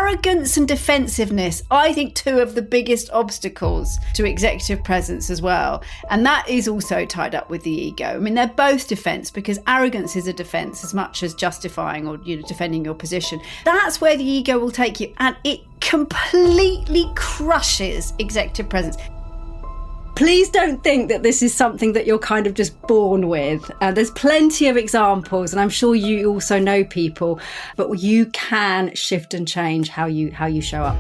arrogance and defensiveness, I think, two of the biggest obstacles to executive presence as well. And that is also tied up with the ego. I mean, they're both defense, because arrogance is a defense as much as justifying or, defending your position. That's where the ego will take you, and it completely crushes executive presence. Please don't think that this is something that you're kind of just born with. There's plenty of examples, and I'm sure you also know people, but you can shift and change how you show up.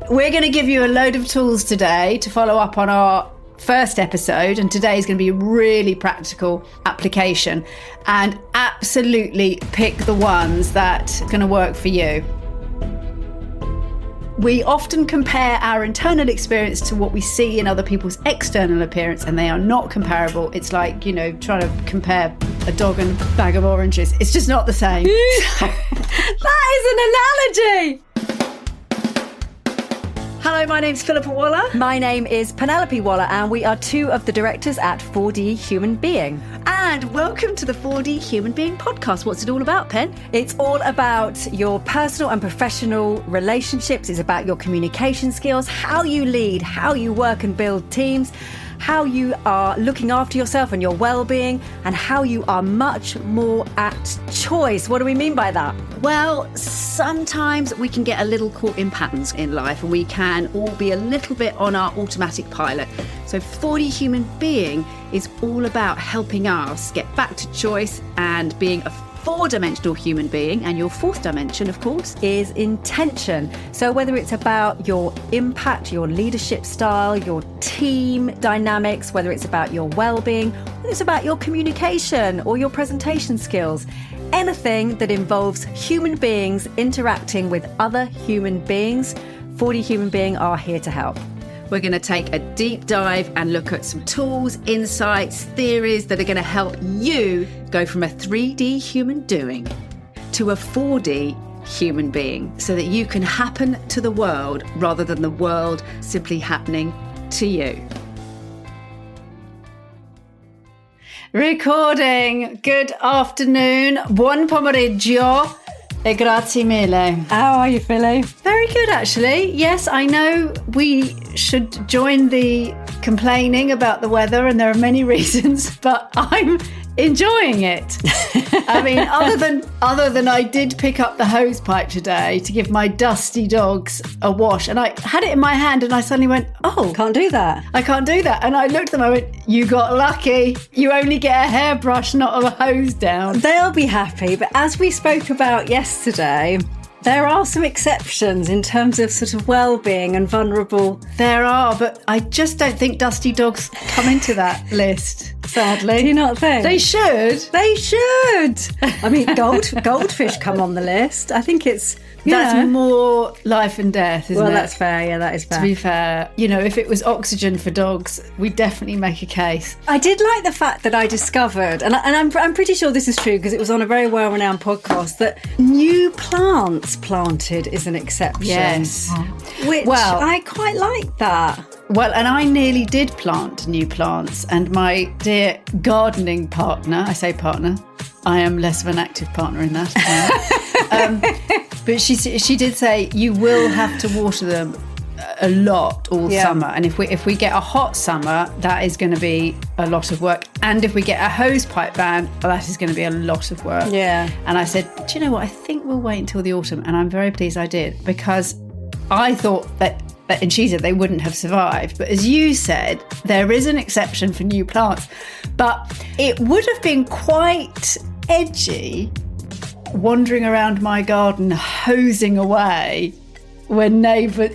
We're going to give you a load of tools today to follow up on our first episode, and today is going to be a really practical application, and absolutely pick the ones that are going to work for you. We often compare our internal experience to what we see in other people's external appearance, and they are not comparable. It's like, trying to compare a dog and a bag of oranges. It's just not the same. That is an analogy! Hello, my name's Philippa Waller. My name is Penelope Waller, and we are two of the directors at 4D Human Being. And welcome to the 4D Human Being podcast. What's it all about, Pen? It's all about your personal and professional relationships. It's about your communication skills, how you lead, how you work and build teams, how you are looking after yourself and your well-being, and how you are much more at choice. What do we mean by that? Well, sometimes we can get a little caught in patterns in life, and we can all be a little bit on our automatic pilot. So 4D Human Being is all about helping us get back to choice and being a four-dimensional human being. And your fourth dimension, of course, is intention. So whether it's about your impact, your leadership style, your team dynamics, whether it's about your well-being, whether it's about your communication or your presentation skills, anything that involves human beings interacting with other human beings, 4D Human Being are here to help. we're going to take a deep dive and look at some tools, insights, theories that are going to help you go from a 3D human doing to a 4D human being, so that you can happen to the world rather than the world simply happening to you. Recording. Good afternoon. Buon pomeriggio. E grazie mille. How are you, Philly? Very good, actually. Yes, I know we should join the complaining about the weather, and there are many reasons, but I'm enjoying it. I mean, other than I did pick up the hose pipe today to give my dusty dogs a wash, and I had it in my hand and I suddenly went, oh, Can't do that. I can't do that. And I looked at them, I went, you got lucky. You only get a hairbrush, not a hose down. They'll be happy, but as we spoke about yesterday, there are some exceptions in terms of sort of well-being and vulnerable. There are, but I just don't think dusty dogs come into that list, sadly. Do you not think? They should. They should. I mean, goldfish come on the list. I think it's, That's more life and death, isn't it? well, that's fair. Yeah, that is fair. To be fair, if it was oxygen for dogs, we'd definitely make a case. I did like the fact that I discovered, and I'm pretty sure this is true because it was on a very well-renowned podcast, that new plants planted is an exception. Yes. Which I quite like that. Well, and I nearly did plant new plants, and my dear gardening partner, I say partner, I am less of an active partner in that. But she did say you will have to water them a lot all summer, and if we get a hot summer, that is going to be a lot of work, and if we get a hose pipe ban, that is going to be a lot of work. Yeah. And I said, do you know what? I think we'll wait until the autumn, and I'm very pleased I did, because I thought that, and she said they wouldn't have survived. But as you said, there is an exception for new plants, but it would have been quite edgy wandering around my garden hosing away when neighbours,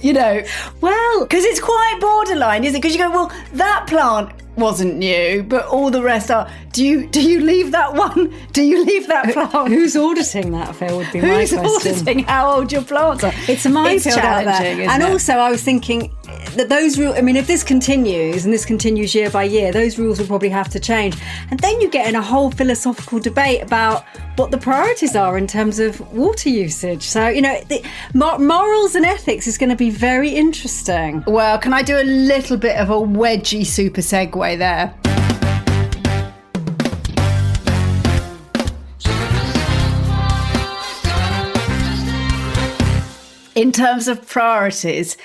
well, because it's quite borderline, isn't it? Because you go, well, that plant wasn't new, but all the rest are. Do you leave that one? Do you leave that plant? Who's auditing that, Phil, would be my Who's question. auditing how old your plants are? It's a minefield out there. challenging, isn't And it? also I was thinking that those rules, I mean, if this continues, and this continues year by year, those rules will probably have to change. And then you get in a whole philosophical debate about what the priorities are in terms of water usage. So, the morals and ethics is going to be very interesting. Well, can I do a little bit of a wedgie super segue there? in terms of priorities,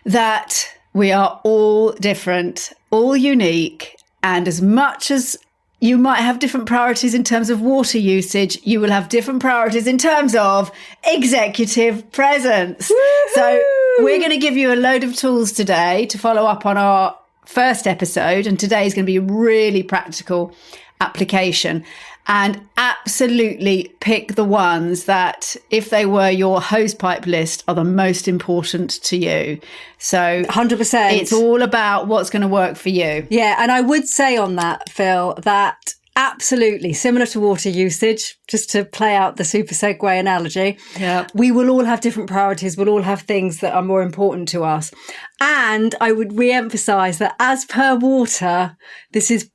that we are all different, all unique, and as much as you might have different priorities in terms of water usage, you will have different priorities in terms of executive presence. Woo-hoo! So we're going to give you a load of tools today to follow up on our first episode, and today is going to be a really practical application. And absolutely pick the ones that, if they were your hosepipe list, are the most important to you. So 100%. It's all about what's going to work for you. Yeah, and I would say on that, Phil, that absolutely similar to water usage, just to play out the super segue analogy. Yeah. We will all have different priorities. We'll all have things that are more important to us. And I would re-emphasize that as per water, this is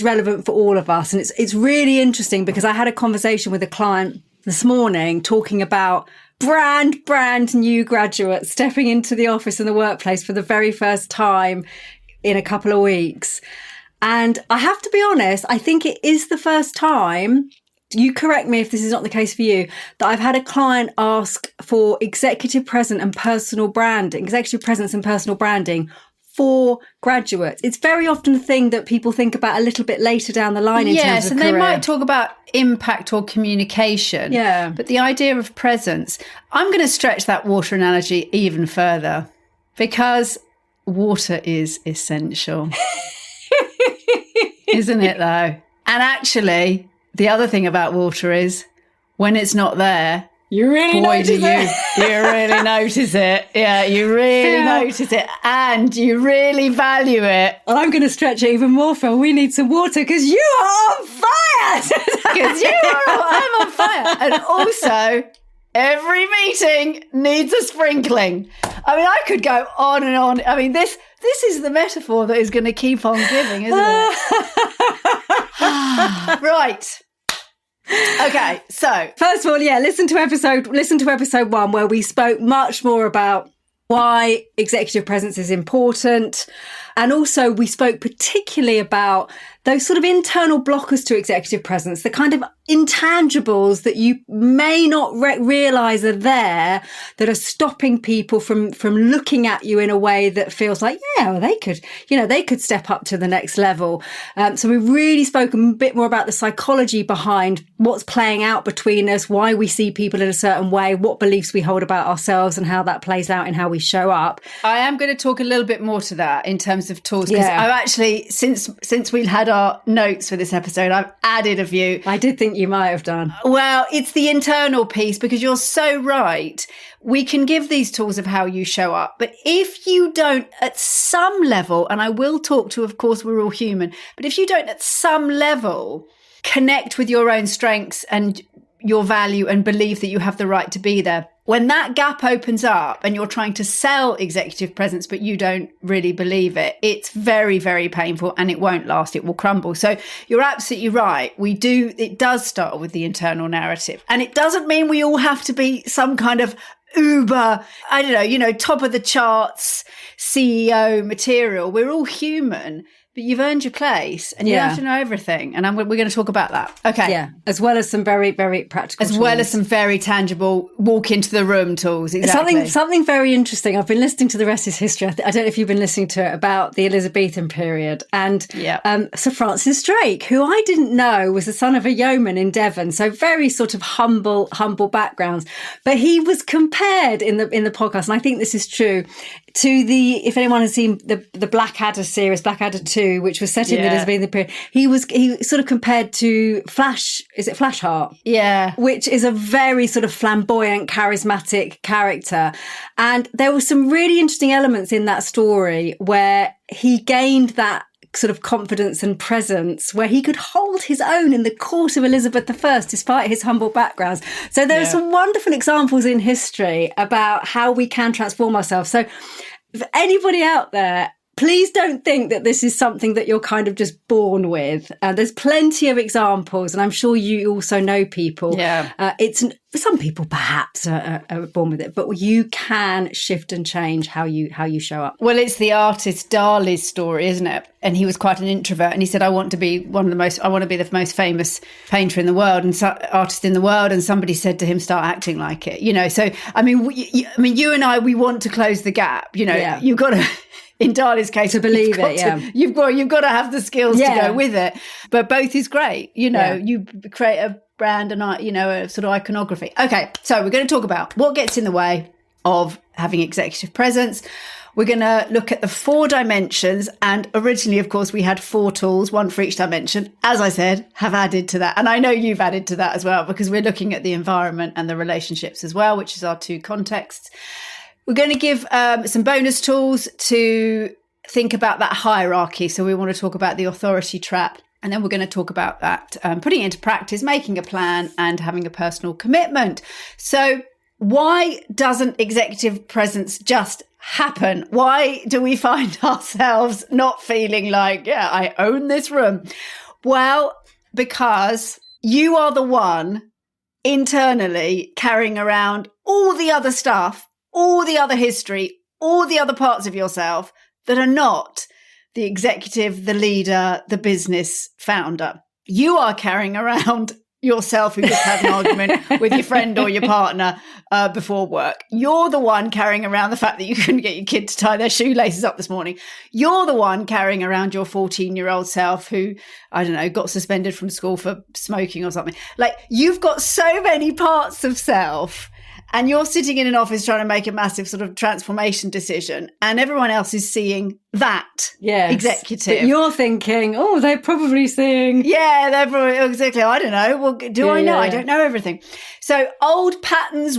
relevant for all of us. And it's really interesting because I had a conversation with a client this morning talking about brand new graduates stepping into the office and the workplace for the very first time in a couple of weeks. And I have to be honest, I think it is the first time, you correct me if this is not the case for you, that I've had a client ask for executive presence and personal branding for graduates. It's very often a thing that people think about a little bit later down the line in terms of and career. they might talk about impact or communication. Yeah. But the idea of presence, I'm going to stretch that water analogy even further, because water is essential. Isn't it, though? And actually, the other thing about water is when it's not there, you really notice it. You really notice it. Yeah, you really notice it, and you really value it. I'm going to stretch it even more, Phil. We need some water because you are on fire. Because I'm on fire. And also, every meeting needs a sprinkling. I mean, I could go on and on. I mean, this is the metaphor that is going to keep on giving, isn't it? Right. Okay, so first of all, listen to episode 1 where we spoke much more about why executive presence is important. And also we spoke particularly about those sort of internal blockers to executive presence, the kind of intangibles that you may not realise are there that are stopping people from looking at you in a way that feels like, they could step up to the next level. So we really spoke a bit more about the psychology behind what's playing out between us, why we see people in a certain way, what beliefs we hold about ourselves and how that plays out in how we show up. I am going to talk a little bit more to that in terms of tools, because I've actually, since we had our notes for this episode, I've added a few. I did think you might have done. Well, it's the internal piece, because you're so right. We can give these tools of how you show up, but if you don't at some level, and I will talk to, of course, we're all human, but if you don't at some level connect with your own strengths and your value and believe that you have the right to be there, when that gap opens up and you're trying to sell executive presence, but you don't really believe it, it's very, very painful, and it won't last. It will crumble. So you're absolutely right. It does start with the internal narrative, and it doesn't mean we all have to be some kind of uber, top of the charts CEO material. We're all human. But you've earned your place, and you don't have to know everything. And we're going to talk about that. Okay. Yeah. As well as some very, very practical tools. Well as some very tangible walk into the room tools. Exactly. Something very interesting. I've been listening to The Rest is History. I don't know if you've been listening to it, about the Elizabethan period. And Sir Francis Drake, who I didn't know was the son of a yeoman in Devon. So very sort of humble backgrounds. But he was compared in the podcast, and I think this is true, to if anyone has seen the Blackadder series, Blackadder 2, which was set in the Elizabethan period, he sort of compared to Flashheart? Yeah. Which is a very sort of flamboyant, charismatic character. And there were some really interesting elements in that story where he gained that sort of confidence and presence, where he could hold his own in the court of Elizabeth I, despite his humble backgrounds. So there are some wonderful examples in history about how we can transform ourselves. So if anybody out there Please don't think that this is something that you're kind of just born with. There's plenty of examples, and I'm sure you also know people. Yeah. It's some people perhaps are born with it, but you can shift and change how you show up. Well, it's the artist Dali's story, isn't it? And he was quite an introvert, and he said, I want to be the most famous painter in the world and artist in the world. And somebody said to him, start acting like it. You know, so I mean, you and I, we want to close the gap. You know, you've got to. In Dali's case, to believe it, you've got to have the skills to go with it. But both is great. You know, you create a brand and a sort of iconography. Okay, so we're going to talk about what gets in the way of having executive presence. We're going to look at the 4 dimensions. And originally, of course, we had 4 tools, one for each dimension. As I said, have added to that. And I know you've added to that as well, because we're looking at the environment and the relationships as well, which is our 2 contexts. We're going to give some bonus tools to think about that hierarchy. So we want to talk about the authority trap. And then we're going to talk about that, putting it into practice, making a plan and having a personal commitment. So why doesn't executive presence just happen? Why do we find ourselves not feeling like, I own this room? Well, because you are the one internally carrying around all the other stuff, all the other history, all the other parts of yourself that are not the executive, the leader, the business founder. You are carrying around yourself who just had an argument with your friend or your partner before work. You're the one carrying around the fact that you couldn't get your kid to tie their shoelaces up this morning. You're the one carrying around your 14-year-old self who, I don't know, got suspended from school for smoking or something. Like, you've got so many parts of self. And you're sitting in an office trying to make a massive sort of transformation decision, and everyone else is seeing that executive. But you're thinking, they're probably seeing. Yeah, they're probably, exactly. I don't know. Well, I know? I don't know everything. So old patterns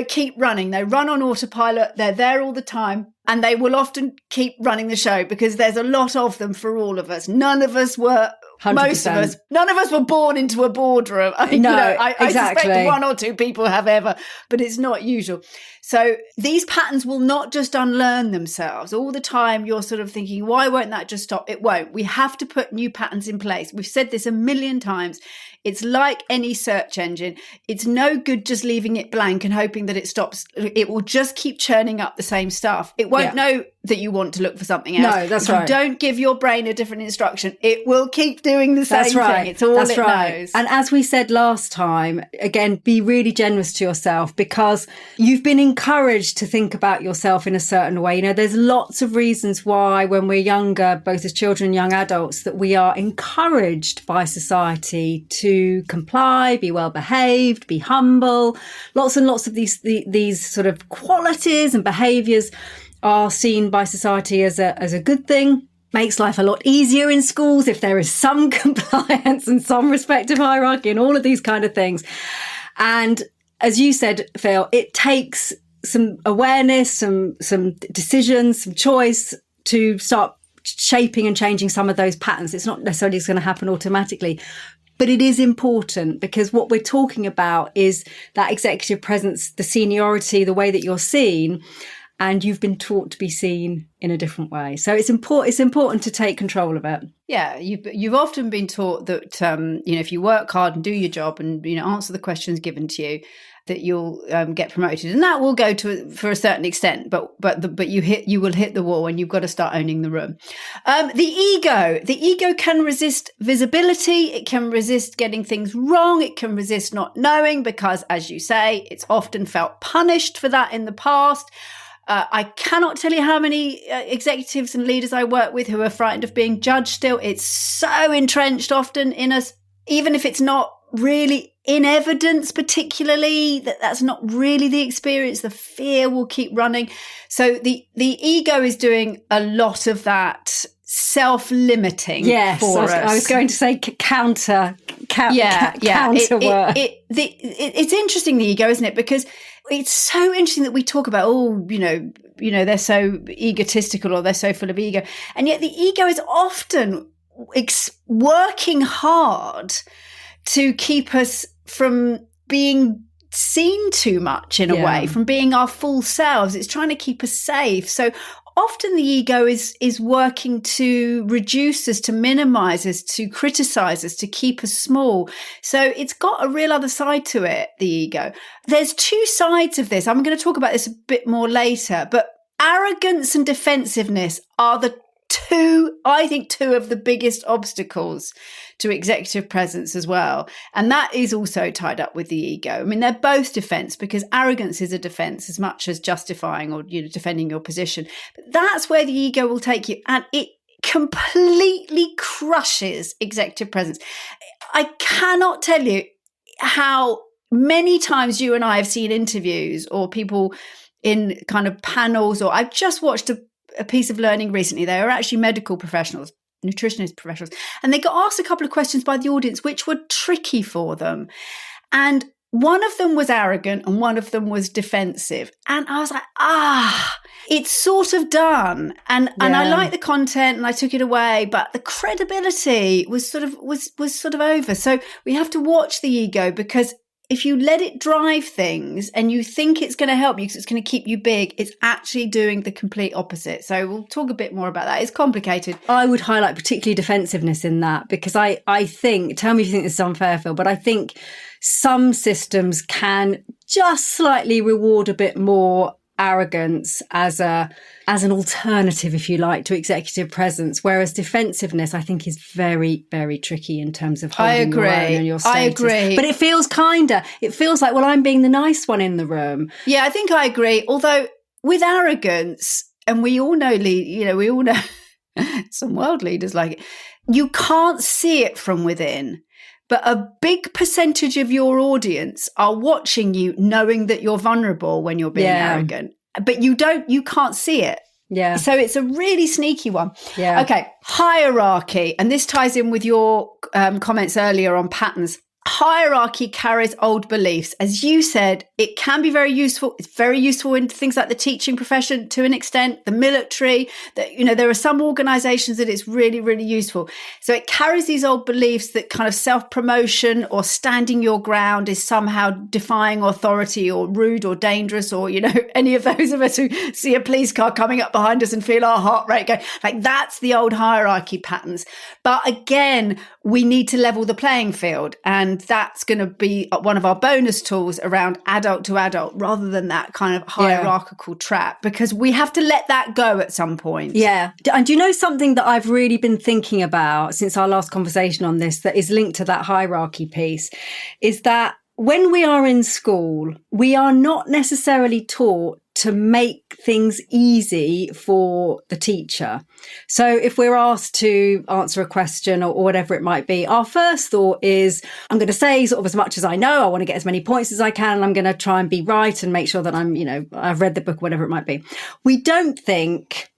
keep running. They run on autopilot. They're there all the time. And they will often keep running the show because there's a lot of them for all of us. None of us were 100%. None of us were born into a boardroom. I mean, I suspect 1 or 2 people have ever, but it's not usual. So these patterns will not just unlearn themselves. All the time you're sort of thinking, why won't that just stop? It won't. We have to put new patterns in place. We've said this a million times. It's like any search engine. It's no good just leaving it blank and hoping that it stops. It will just keep churning up the same stuff. It won't know that you want to look for something else. No, that's right. You don't give your brain a different instruction. It will keep doing the same thing. It's all it knows. And as we said last time, again, be really generous to yourself because you've been encouraged to think about yourself in a certain way. You know, there's lots of reasons why when we're younger, both as children and young adults, that we are encouraged by society to comply, be well behaved, be humble. Lots and lots of these sort of qualities and behaviors are seen by society as a good thing. Makes life a lot easier in schools if there is some compliance and some respect of hierarchy and all of these kind of things. And as you said, Phil, it takes some awareness, some decisions, some choice to start shaping and changing some of those patterns. It's not necessarily going to happen automatically. But it is important because what we're talking about is that executive presence, the seniority, the way that you're seen, and you've been taught to be seen in a different way. So it's important to take control of it. Yeah, you've often been taught that if you work hard and do your job and answer the questions given to you, that you'll get promoted, and that will go for a certain extent. But you will hit the wall, and you've got to start owning the room. The ego can resist visibility. It can resist getting things wrong. It can resist not knowing because, as you say, it's often felt punished for that in the past. I cannot tell you how many executives and leaders I work with who are frightened of being judged still. It's so entrenched often in us, even if it's not really in evidence, particularly, that's not really the experience. The fear will keep running. So the ego is doing a lot of that self-limiting for us. I was going to say counter work. It's interesting, the ego, isn't it? Because it's so interesting that we talk about, they're so egotistical or they're so full of ego. And yet the ego is often working hard to keep us from being seen too much in a way, from being our full selves. It's trying to keep us safe. So often the ego is working to reduce us, to minimize us, to criticize us, to keep us small. So it's got a real other side to it, the ego. There's two sides of this. I'm going to talk about this a bit more later, but arrogance and defensiveness are two of the biggest obstacles to executive presence as well. And that is also tied up with the ego. I mean, they're both defense, because arrogance is a defense as much as justifying or, defending your position. But that's where the ego will take you. And it completely crushes executive presence. I cannot tell you how many times you and I have seen interviews or people in kind of panels, or I've just watched a piece of learning recently. They were actually medical professionals, nutritionist professionals, and they got asked a couple of questions by the audience which were tricky for them. And one of them was arrogant and one of them was defensive. And I was like, it's sort of done. And I like the content and I took it away, but the credibility was sort of over. So we have to watch the ego, because if you let it drive things and you think it's going to help you because it's going to keep you big, it's actually doing the complete opposite. So we'll talk a bit more about that. It's complicated. I would highlight particularly defensiveness in that, because I think, tell me if you think this is unfair, Phil, but I think some systems can just slightly reward a bit more arrogance as an alternative, if you like, to executive presence, whereas defensiveness, I think, is very, very tricky in terms of holding your own and your status. I agree. But it feels kinder. It feels like, well, I'm being the nice one in the room. Yeah, I think I agree. Although with arrogance, and we all know some world leaders like it, you can't see it from within. But a big percentage of your audience are watching you knowing that you're vulnerable when you're being arrogant. But you can't see it. Yeah. So it's a really sneaky one. Yeah. Okay. Hierarchy. And this ties in with your comments earlier on patterns. Hierarchy carries old beliefs. As you said, it can be very useful. It's very useful in things like the teaching profession to an extent, the military, there are some organizations that it's really, really useful. So it carries these old beliefs that kind of self-promotion or standing your ground is somehow defying authority or rude or dangerous, or, any of those of us who see a police car coming up behind us and feel our heart rate go, like, that's the old hierarchy patterns. But again, we need to level the playing field, and that's going to be one of our bonus tools around adult to adult, rather than that kind of hierarchical trap, because we have to let that go at some point. Yeah. And do you know something that I've really been thinking about since our last conversation on this, that is linked to that hierarchy piece, is that when we are in school, we are not necessarily taught to make things easy for the teacher. So if we're asked to answer a question or whatever it might be, our first thought is, I'm going to say sort of as much as I know. I want to get as many points as I can. And I'm going to try and be right and make sure that I've read the book, whatever it might be. We don't think,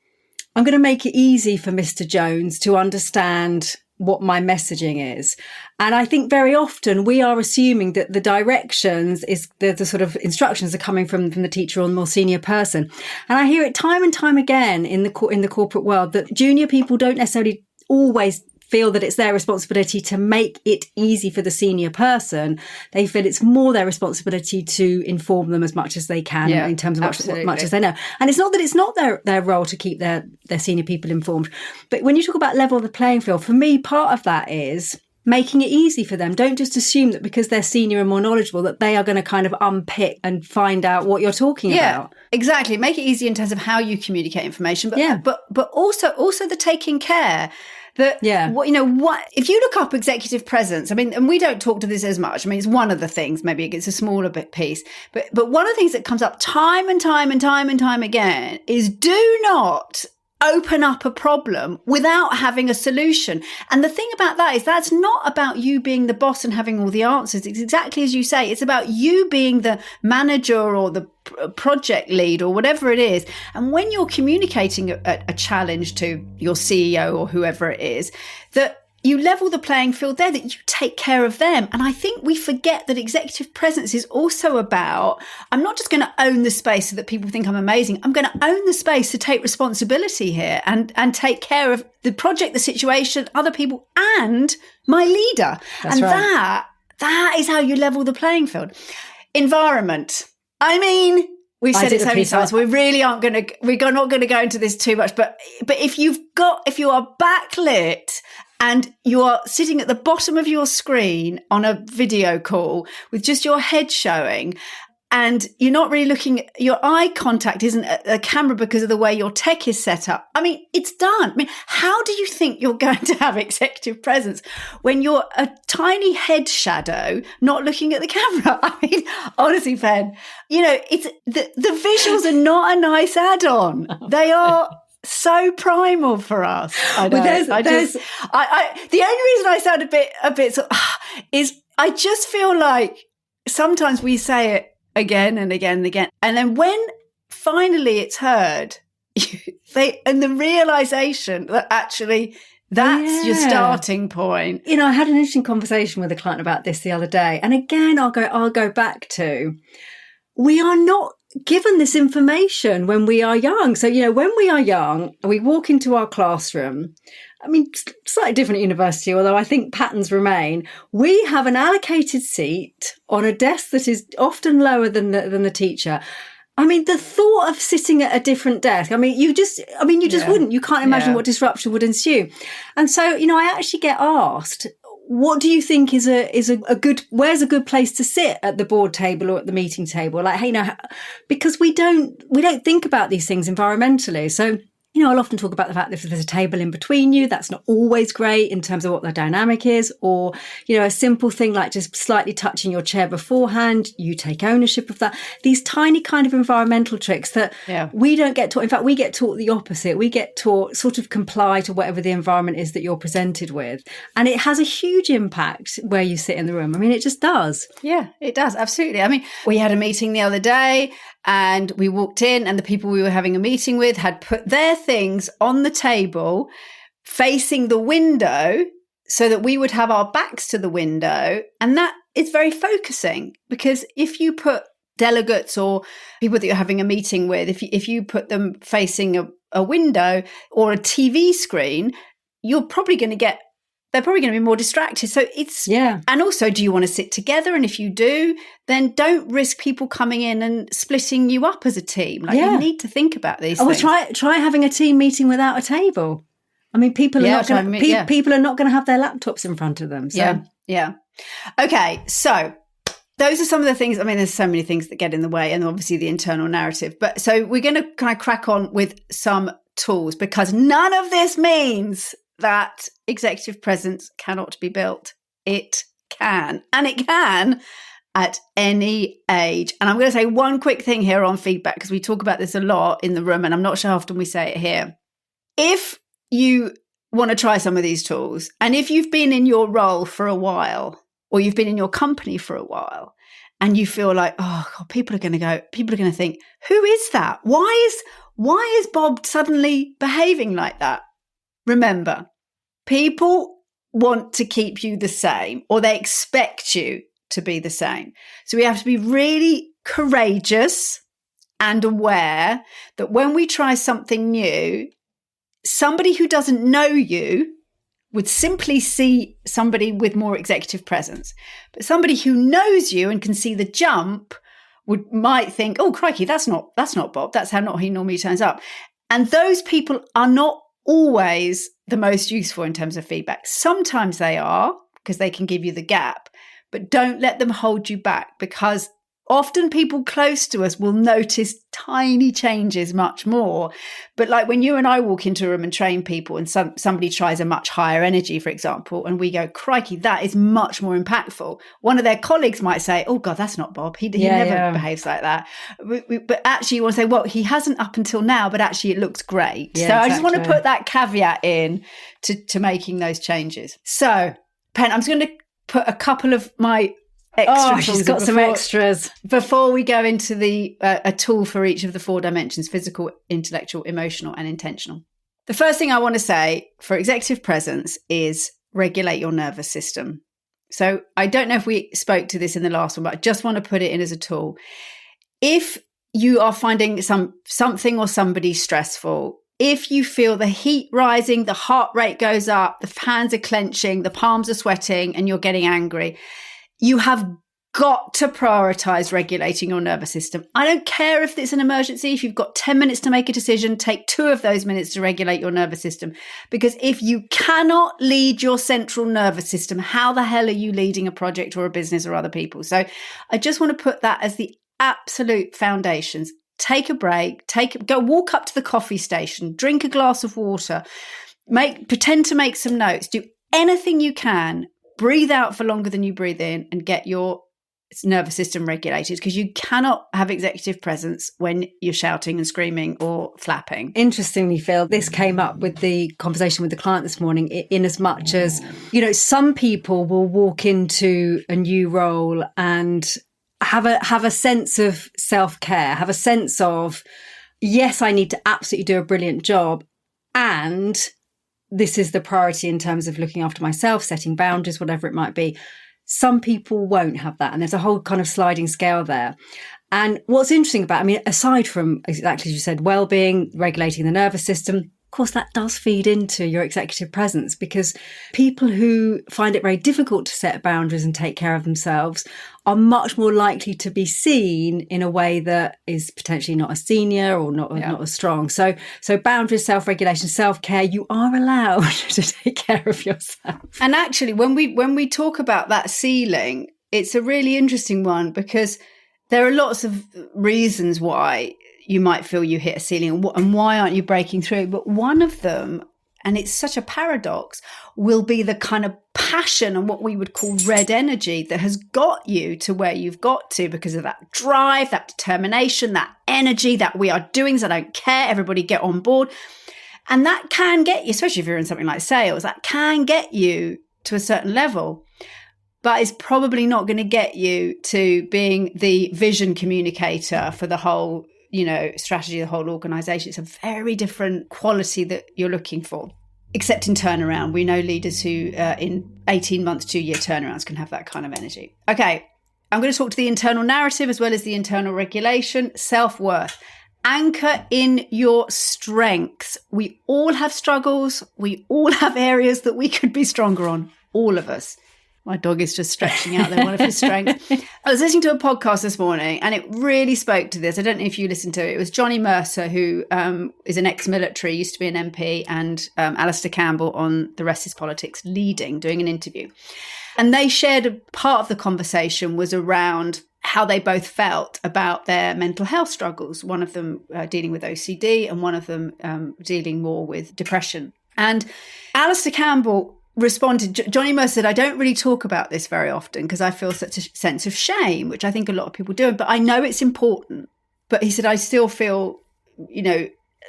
I'm going to make it easy for Mr. Jones to understand what my messaging is. And I think very often we are assuming that the directions is the sort of instructions are coming from the teacher or the more senior person. And I hear it time and time again in the corporate world that junior people don't necessarily always feel that it's their responsibility to make it easy for the senior person. They feel it's more their responsibility to inform them as much as they can in terms of what much as they know. And it's not that it's not their role to keep their senior people informed. But when you talk about level of the playing field, for me, part of that is making it easy for them. Don't just assume that because they're senior and more knowledgeable that they are going to kind of unpick and find out what you're talking about. Exactly. Make it easy in terms of how you communicate information, but also the taking care. That, what, if you look up executive presence, I mean, and we don't talk to this as much. I mean, it's one of the things, maybe it's a smaller bit piece, but one of the things that comes up time and time again is do not open up a problem without having a solution. And the thing about that is that's not about you being the boss and having all the answers. It's exactly as you say. It's about you being the manager or the project lead or whatever it is. And when you're communicating a challenge to your CEO or whoever it is, that you level the playing field there, that you take care of them. And I think we forget that executive presence is also about, I'm not just going to own the space so that people think I'm amazing. I'm going to own the space to take responsibility here and take care of the project, the situation, other people, and my leader. That's right. That is how you level the playing field. Environment. I mean, We've said it so many times. We really aren't going to, we're not going to go into this too much, but if you are backlit and you are sitting at the bottom of your screen on a video call with just your head showing, and you're not really looking, your eye contact isn't at the camera because of the way your tech is set up. I mean, it's done. I mean, how do you think you're going to have executive presence when you're a tiny head shadow not looking at the camera? I mean, honestly, Ben, it's the visuals are not a nice add-on. They are so primal for us. I know. The only reason I sound a bit sort of, is I just feel like sometimes we say it again and again and again. And then when finally it's heard, and the realization that actually that's your starting point. I had an interesting conversation with a client about this the other day. And again, I'll go back to, we are not given this information when we are young. So, when we are young, we walk into our classroom. I mean, slightly different university, although I think patterns remain. We have an allocated seat on a desk that is often lower than the teacher. I mean, the thought of sitting at a different desk, you just wouldn't. You can't imagine what disruption would ensue. And so, I actually get asked, what do you think is a good, where's a good place to sit at the board table or at the meeting table? Like, hey, because we don't think about these things environmentally. So, I'll often talk about the fact that if there's a table in between you, that's not always great in terms of what the dynamic is, or, a simple thing like just slightly touching your chair beforehand, you take ownership of that. These tiny kind of environmental tricks that we don't get taught. In fact, we get taught the opposite. We get taught sort of comply to whatever the environment is that you're presented with. And it has a huge impact where you sit in the room. I mean, it just does. Yeah, it does. Absolutely. I mean, we had a meeting the other day and we walked in and the people we were having a meeting with had put their things on the table facing the window so that we would have our backs to the window. And that is very focusing, because if you put delegates or people that you're having a meeting with, if you put them facing a window or a TV screen, they're probably going to be more distracted. So and also, do you want to sit together? And if you do, then don't risk people coming in and splitting you up as a team. You need to think about these things. Try having a team meeting without a table. I mean, people are not going to have their laptops in front of them. So. Yeah. Okay. So those are some of the things. I mean, there's so many things that get in the way, and obviously the internal narrative. But so we're going to kind of crack on with some tools, because none of this means that executive presence cannot be built. It can. And it can at any age. And I'm going to say one quick thing here on feedback, because we talk about this a lot in the room, and I'm not sure how often we say it here. If you want to try some of these tools, and if you've been in your role for a while, or you've been in your company for a while, and you feel like, oh God, people are going to think, who is that? Why is Bob suddenly behaving like that? Remember, people want to keep you the same, or they expect you to be the same. So we have to be really courageous and aware that when we try something new, somebody who doesn't know you would simply see somebody with more executive presence. But somebody who knows you and can see the jump might think, oh, crikey, that's not Bob. That's how not he normally turns up. And those people are not always the most useful in terms of feedback. Sometimes they are, because they can give you the gap, but don't let them hold you back, because often people close to us will notice tiny changes much more. But like when you and I walk into a room and train people, and somebody tries a much higher energy, for example, and we go, crikey, that is much more impactful. One of their colleagues might say, oh God, that's not Bob. He never behaves like that. But actually you want to say, well, he hasn't up until now, but actually it looks great. Yeah, so exactly. I just want to put that caveat in to making those changes. So Pen, I'm just going to put a couple of my she's got some extras before we go into a tool for each of the 4 dimensions: physical, intellectual, emotional, and intentional. The first thing I want to say for executive presence is regulate your nervous system. So I don't know if we spoke to this in the last one, but I just want to put it in as a tool. If you are finding something or somebody stressful, if you feel the heat rising, the heart rate goes up, the hands are clenching, the palms are sweating, and you're getting angry, you have got to prioritize regulating your nervous system. I don't care if it's an emergency. If you've got 10 minutes to make a decision, take 2 of those minutes to regulate your nervous system. Because if you cannot lead your central nervous system, how the hell are you leading a project or a business or other people? So I just want to put that as the absolute foundations. Take a break, go walk up to the coffee station, drink a glass of water, pretend to make some notes, do anything you can, breathe out for longer than you breathe in, and get your nervous system regulated, because you cannot have executive presence when you're shouting and screaming or flapping. Interestingly, Phil, this came up with the conversation with the client this morning, in as much as, some people will walk into a new role and have a sense of self-care, have a sense of, yes, I need to absolutely do a brilliant job, and this is the priority in terms of looking after myself, setting boundaries, whatever it might be. Some people won't have that. And there's a whole kind of sliding scale there. And what's interesting about, aside from exactly as you said, well-being, regulating the nervous system, of course, that does feed into your executive presence, because people who find it very difficult to set boundaries and take care of themselves are much more likely to be seen in a way that is potentially not as senior or not as strong. So boundaries, self-regulation, self-care, you are allowed to take care of yourself. And actually, when we talk about that ceiling, it's a really interesting one, because there are lots of reasons why you might feel you hit a ceiling and why aren't you breaking through. But one of them, and it's such a paradox, will be the kind of passion and what we would call red energy that has got you to where you've got to because of that drive, that determination, that energy, that we are doing this, I don't care, everybody get on board. And that can get you, especially if you're in something like sales, that can get you to a certain level, but it's probably not going to get you to being the vision communicator for the whole strategy, the whole organization. It's a very different quality that you're looking for, except in turnaround. We know leaders who in 18 months, 2-year turnarounds can have that kind of energy. Okay, I'm going to talk to the internal narrative as well as the internal regulation. Self-worth. Anchor in your strengths. We all have struggles. We all have areas that we could be stronger on. All of us. My dog is just stretching out there, one of his strengths. I was listening to a podcast this morning and it really spoke to this. I don't know if you listened to it. It was Johnny Mercer, who is an ex-military, used to be an MP, and Alistair Campbell on The Rest is Politics, doing an interview. And they shared a part of the conversation was around how they both felt about their mental health struggles, one of them dealing with OCD and one of them dealing more with depression. And Alistair Campbell responded, Johnny Mercer said, I don't really talk about this very often because I feel such a sense of shame, which I think a lot of people do, but I know it's important. But he said, I still feel,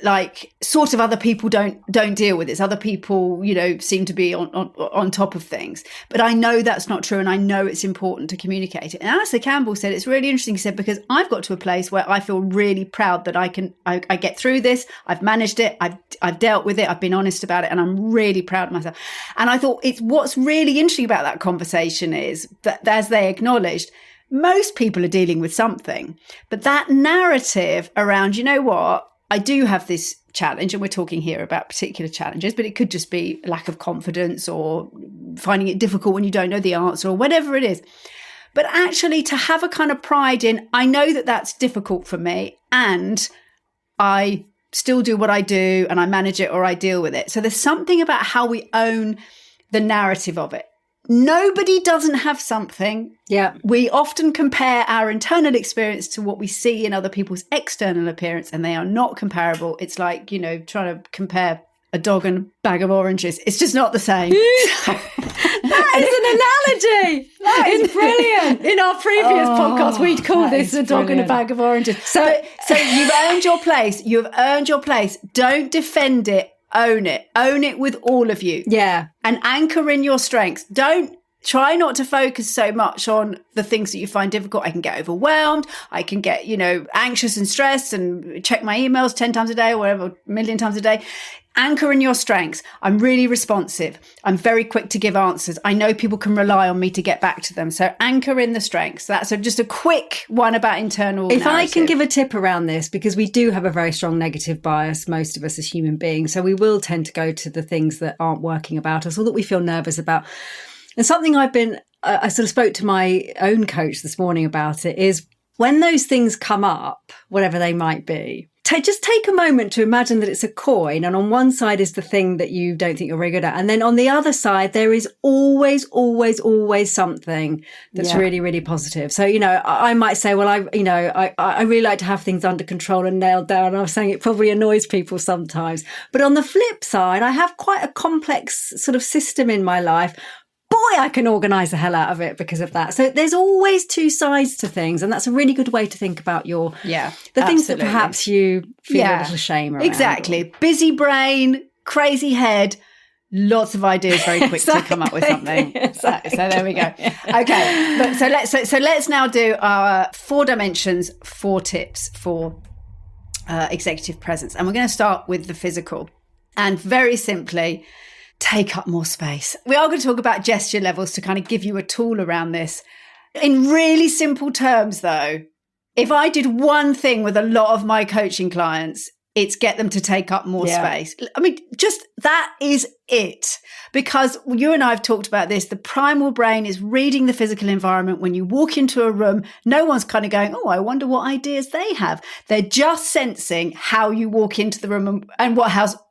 like sort of other people don't deal with this. Other people, seem to be on top of things. But I know that's not true. And I know it's important to communicate it. And Alistair Campbell said, it's really interesting. He said, because I've got to a place where I feel really proud that I get through this. I've managed it. I've dealt with it. I've been honest about it. And I'm really proud of myself. And I thought what's really interesting about that conversation is that, as they acknowledged, most people are dealing with something. But that narrative around, I do have this challenge, and we're talking here about particular challenges, but it could just be lack of confidence or finding it difficult when you don't know the answer or whatever it is. But actually to have a kind of pride in, I know that that's difficult for me and I still do what I do and I manage it or I deal with it. So there's something about how we own the narrative of it. Nobody doesn't have something. Yeah. We often compare our internal experience to what we see in other people's external appearance, and they are not comparable. It's like, trying to compare a dog and a bag of oranges. It's just not the same. That is an analogy. That is brilliant. In our previous podcast, we'd call this a dog and a bag of oranges. So you've earned your place. You've earned your place. Don't defend it. Own it. Own it with all of you. Yeah. And anchor in your strengths. Don't try not to focus so much on the things that you find difficult. I can get overwhelmed. I can get, anxious and stressed and check my emails 10 times a day or whatever, a million times a day. Anchor in your strengths. I'm really responsive. I'm very quick to give answers. I know people can rely on me to get back to them. So anchor in the strengths. That's just a quick one about internal If narrative. I can give a tip around this, because we do have a very strong negative bias, most of us as human beings. So we will tend to go to the things that aren't working about us or that we feel nervous about. And something I've been I sort of spoke to my own coach this morning about it, is when those things come up, whatever they might be, just take a moment to imagine that it's a coin, and on one side is the thing that you don't think you're very good at, and then on the other side there is always something that's really, really positive. So, you know, I might say, well, I really like to have things under control and nailed down. I was saying it probably annoys people sometimes, but on the flip side, I have quite a complex sort of system in my life. Boy, I can organise the hell out of it because of that. So there's always two sides to things, and that's a really good way to think about the things that perhaps you feel a little shame around. Exactly. Busy brain, crazy head, lots of ideas very quick to come up with something. Exactly. So there we go. Okay, but so let's now do our 4 dimensions, 4 tips for executive presence, and we're going to start with the physical. And very simply, take up more space. We are going to talk about gesture levels to kind of give you a tool around this. In really simple terms, though, if I did one thing with a lot of my coaching clients, it's get them to take up more space. I mean, just that is it. Because you and I have talked about this. The primal brain is reading the physical environment. When you walk into a room, no one's kind of going, oh, I wonder what ideas they have. They're just sensing how you walk into the room and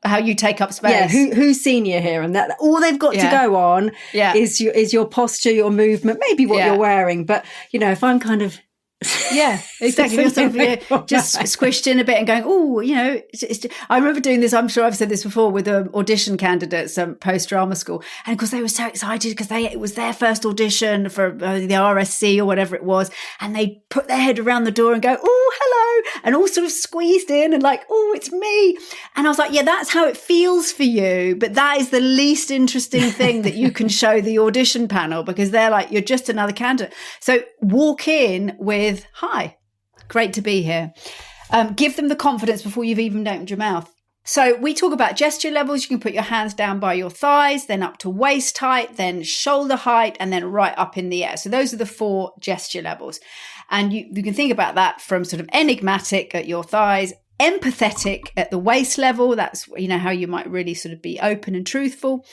how you take up space. Yeah, who's senior here? And that all they've got to go on is your posture, your movement, maybe what you're wearing. But, you know, if I'm kind of... Yeah, exactly. You're just squished in a bit and going, oh, you know, I remember doing this. I'm sure I've said this before with audition candidates post drama school. And of course, they were so excited because it was their first audition for the RSC or whatever it was. And they put their head around the door and go, oh, hello. And all sort of squeezed in and like, oh, it's me. And I was like, yeah, that's how it feels for you. But that is the least interesting thing that you can show the audition panel, because they're like, you're just another candidate. So walk in with, hi, great to be here. Give them the confidence before you've even opened your mouth. So we talk about gesture levels. You can put your hands down by your thighs, then up to waist height, then shoulder height, and then right up in the air. So those are the 4 gesture levels. And you can think about that from sort of enigmatic at your thighs, empathetic at the waist level. That's, you know, how you might really sort of be open and truthful.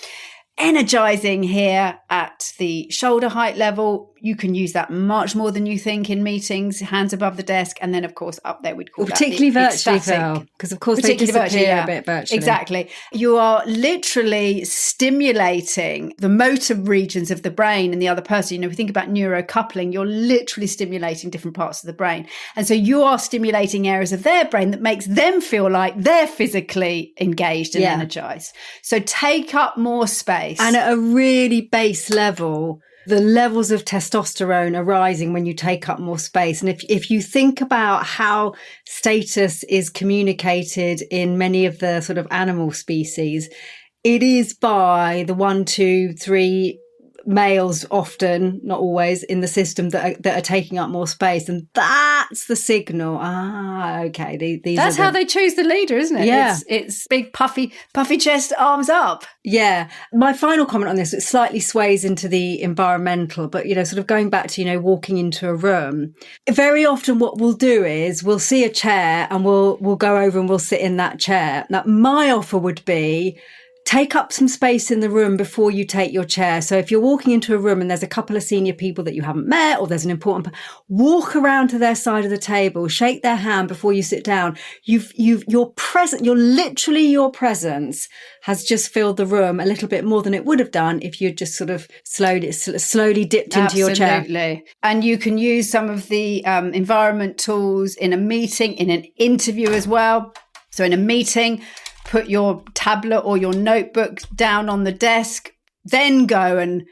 Energizing here at the shoulder height level. You can use that much more than you think in meetings, hands above the desk. And then, of course, up there we'd call that particularly virtually, Phil, because of course they disappear a bit virtually. Exactly. You are literally stimulating the motor regions of the brain and the other person. You know, we think about neurocoupling, you're literally stimulating different parts of the brain. And so you are stimulating areas of their brain that makes them feel like they're physically engaged and energized. So take up more space. And at a really base level, the levels of testosterone are rising when you take up more space. And if you think about how status is communicated in many of the sort of animal species, it is by the 1, 2, 3 males, often, not always, in the system that are taking up more space. And that's the signal. Okay. That's how they choose the leader, isn't it? Yeah. It's big, puffy chest, arms up. Yeah. My final comment on this, it slightly sways into the environmental, but, you know, sort of going back to, you know, walking into a room, very often what we'll do is we'll see a chair and we'll go over and we'll sit in that chair. Now, my offer would be, take up some space in the room before you take your chair. So if you're walking into a room and there's a couple of senior people that you haven't met, or there's an important, walk around to their side of the table, shake their hand before you sit down. Your presence has just filled the room a little bit more than it would have done if you'd just sort of slowly dipped into your chair. Absolutely. And you can use some of the environment tools in a meeting, in an interview as well. So in a meeting, put your tablet or your notebook down on the desk, then go and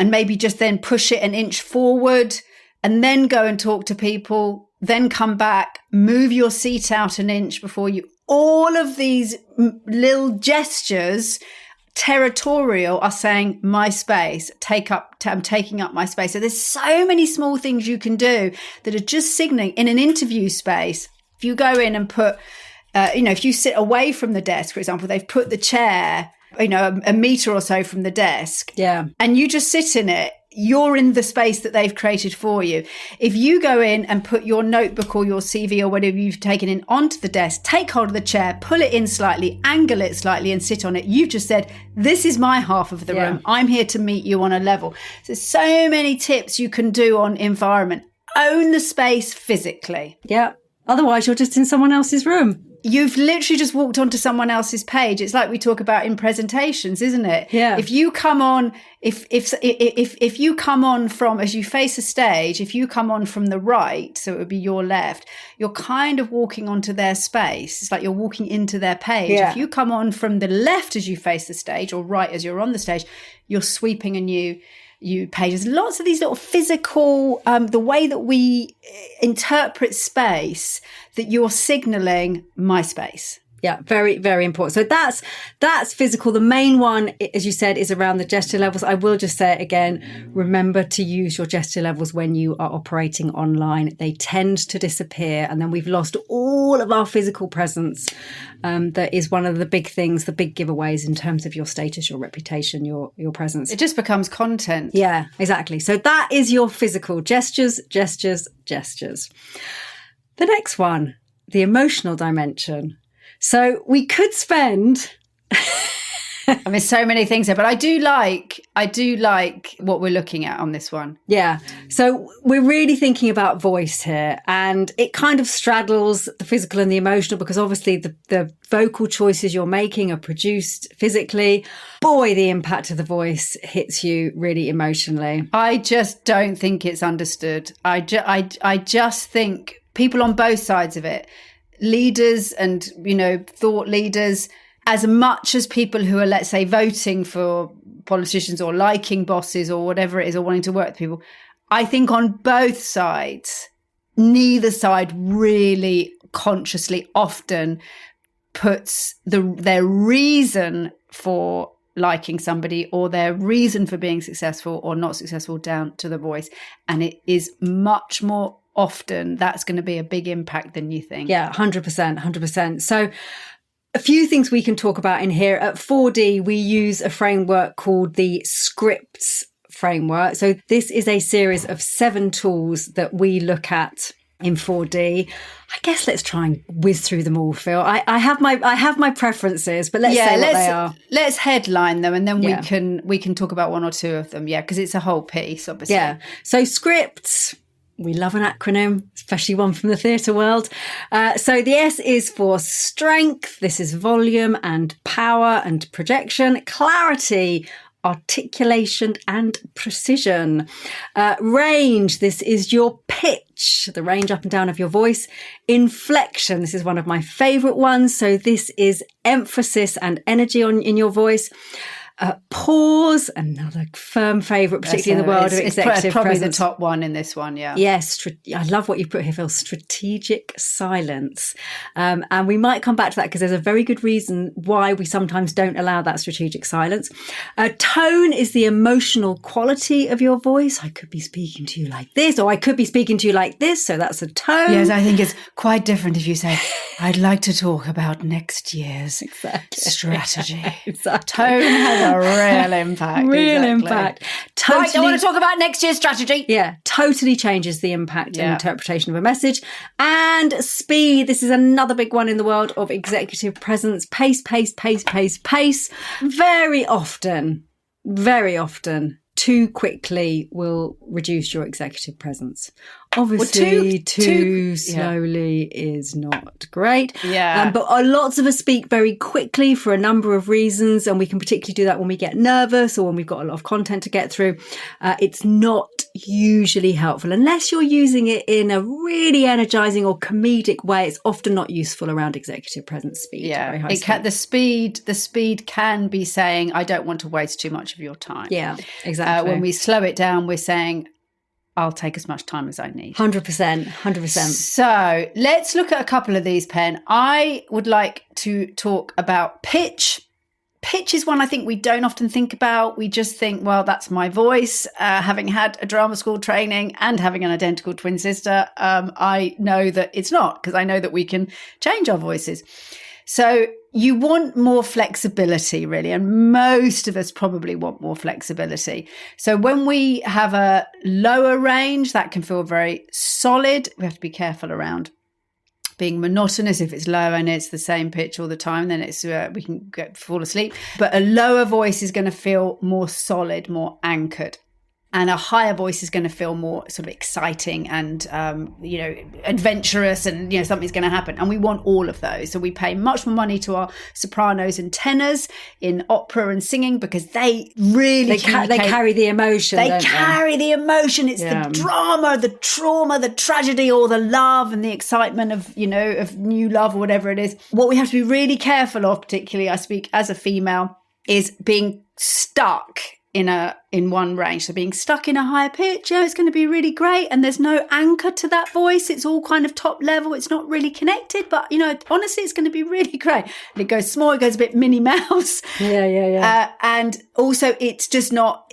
maybe just then push it an inch forward, and then go and talk to people, then come back, move your seat out an inch before you. All of these little gestures, territorial, are saying my space, I'm taking up my space. So there's so many small things you can do that are just signaling in an interview space. If you go in and put, if you sit away from the desk, for example, they've put the chair, a meter or so from the desk. Yeah. And you just sit in it. you're in the space that they've created for you. If you go in and put your notebook or your CV or whatever you've taken in onto the desk, take hold of the chair, pull it in slightly, angle it slightly and sit on it, you've just said, this is my half of the room. I'm here to meet you on a level. So many tips you can do on environment. Own the space physically. Yeah. Otherwise, you're just in someone else's room. You've literally just walked onto someone else's page. It's like we talk about in presentations, isn't it? Yeah. If you come on, if you come on from, as you face a stage, if you come on from the right, so it would be your left, you're kind of walking onto their space. It's like you're walking into their page. Yeah. If you come on from the left as you face the stage, or right as you're on the stage, you're sweeping a new pages. Lots of these little physical, the way that we interpret space, that you're signaling my space. Yeah, very, very important. So that's physical. The main one, as you said, is around the gesture levels. I will just say it again, remember to use your gesture levels when you are operating online. They tend to disappear, and then we've lost all of our physical presence. That is one of the big things, the big giveaways in terms of your status, your reputation, your presence. It just becomes content. Yeah, exactly. So that is your physical gestures, gestures, gestures. The next one, the emotional dimension. So we could spend I mean, so many things there, but I do like what we're looking at on this one. Yeah. So we're really thinking about voice here, and it kind of straddles the physical and the emotional, because obviously the vocal choices you're making are produced physically. Boy, the impact of the voice hits you really emotionally. I just don't think it's understood. I just think people on both sides of it, leaders and, thought leaders, as much as people who are, let's say, voting for politicians or liking bosses or whatever it is, or wanting to work with people, I think on both sides, neither side really consciously often puts their reason for liking somebody or their reason for being successful or not successful down to the voice. And it is much more often that's going to be a big impact than you think. Yeah, 100%. So a few things we can talk about in here. At 4D, we use a framework called the Scripts framework. So this is a series of 7 tools that we look at in 4D. I guess let's try and whiz through them all, Phil. I have my preferences, but let's say what they are. Let's headline them, and then we can talk about one or two of them. Yeah, because it's a whole piece, obviously. Yeah. So Scripts. We love an acronym, especially one from the theatre world. So the S is for strength. This is volume and power and projection, clarity, articulation and precision. Range, this is your pitch, the range up and down of your voice. Inflection, this is one of my favourite ones. So this is emphasis and energy in your voice. Pause, another firm favourite, particularly in the world of executive probably presence. The top one in this one, yeah. Yes, I love what you put here, Phil, strategic silence. And we might come back to that because there's a very good reason why we sometimes don't allow that strategic silence. Tone is the emotional quality of your voice. I could be speaking to you like this, or I could be speaking to you like this, so that's a tone. Yes, I think it's quite different if you say, I'd like to talk about next year's strategy. Exactly. Tone has a real impact. Impact. Totally, right, I want to talk about next year's strategy. Yeah, totally changes the impact and interpretation of a message. And speed, this is another big one in the world of executive presence. Pace. Very often, too quickly will reduce your executive presence. Obviously, too slowly is not great. Yeah. But lots of us speak very quickly for a number of reasons, and we can particularly do that when we get nervous or when we've got a lot of content to get through. It's not usually helpful unless you're using it in a really energizing or comedic way. It's often not useful around executive presence speed. Yeah, the speed can be saying, I don't want to waste too much of your time. Yeah, exactly. When we slow it down, we're saying, I'll take as much time as I need. 100%. So let's look at a couple of these, Pen. I would like to talk about pitch. Pitch is one I think we don't often think about. We just think, well, that's my voice. Having had a drama school training and having an identical twin sister, I know that it's not, because I know that we can change our voices. So you want more flexibility, really, and most of us probably want more flexibility. So when we have a lower range, that can feel very solid. We have to be careful around being monotonous. If it's low and it's the same pitch all the time, then it's we can fall asleep. But a lower voice is going to feel more solid, more anchored. And a higher voice is going to feel more sort of exciting and, adventurous, and, something's going to happen. And we want all of those. So we pay much more money to our sopranos and tenors in opera and singing, because they really they carry the emotion. They carry the emotion. It's the drama, the trauma, the tragedy, or the love and the excitement of, of new love or whatever it is. What we have to be really careful of, particularly I speak as a female, is being stuck in one range. So being stuck in a higher pitch, it's going to be really great, and there's no anchor to that voice. It's all kind of top level. It's not really connected, but honestly, it's going to be really great. And it goes small. It goes a bit Minnie Mouse. Yeah. And also, it's just not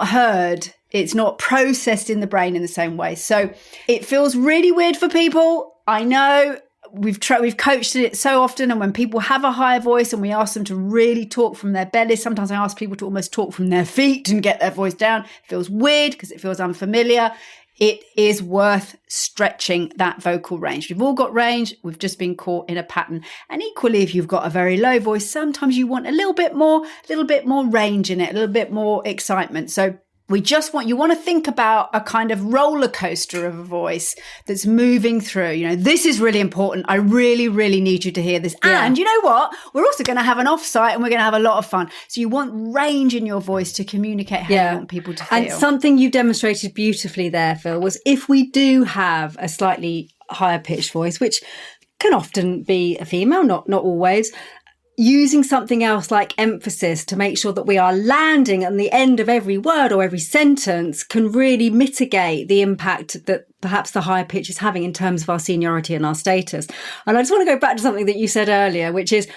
heard. It's not processed in the brain in the same way. So it feels really weird for people. I know. We've coached it so often, and when people have a higher voice and we ask them to really talk from their belly, sometimes I ask people to almost talk from their feet and get their voice down. It feels weird because it feels unfamiliar. It is worth stretching that vocal range. We've all got range. We've just been caught in a pattern. And equally, if you've got a very low voice, sometimes you want a little bit more range in it, a little bit more excitement. So you want to think about a kind of roller coaster of a voice that's moving through. This is really important. I really, really need you to hear this. Yeah. And you know what? We're also going to have an offsite, and we're going to have a lot of fun. So you want range in your voice to communicate how you want people to feel. And something you demonstrated beautifully there, Phil, was if we do have a slightly higher pitched voice, which can often be a female, not always, using something else like emphasis to make sure that we are landing at the end of every word or every sentence can really mitigate the impact that perhaps the higher pitch is having in terms of our seniority and our status. And I just want to go back to something that you said earlier, which is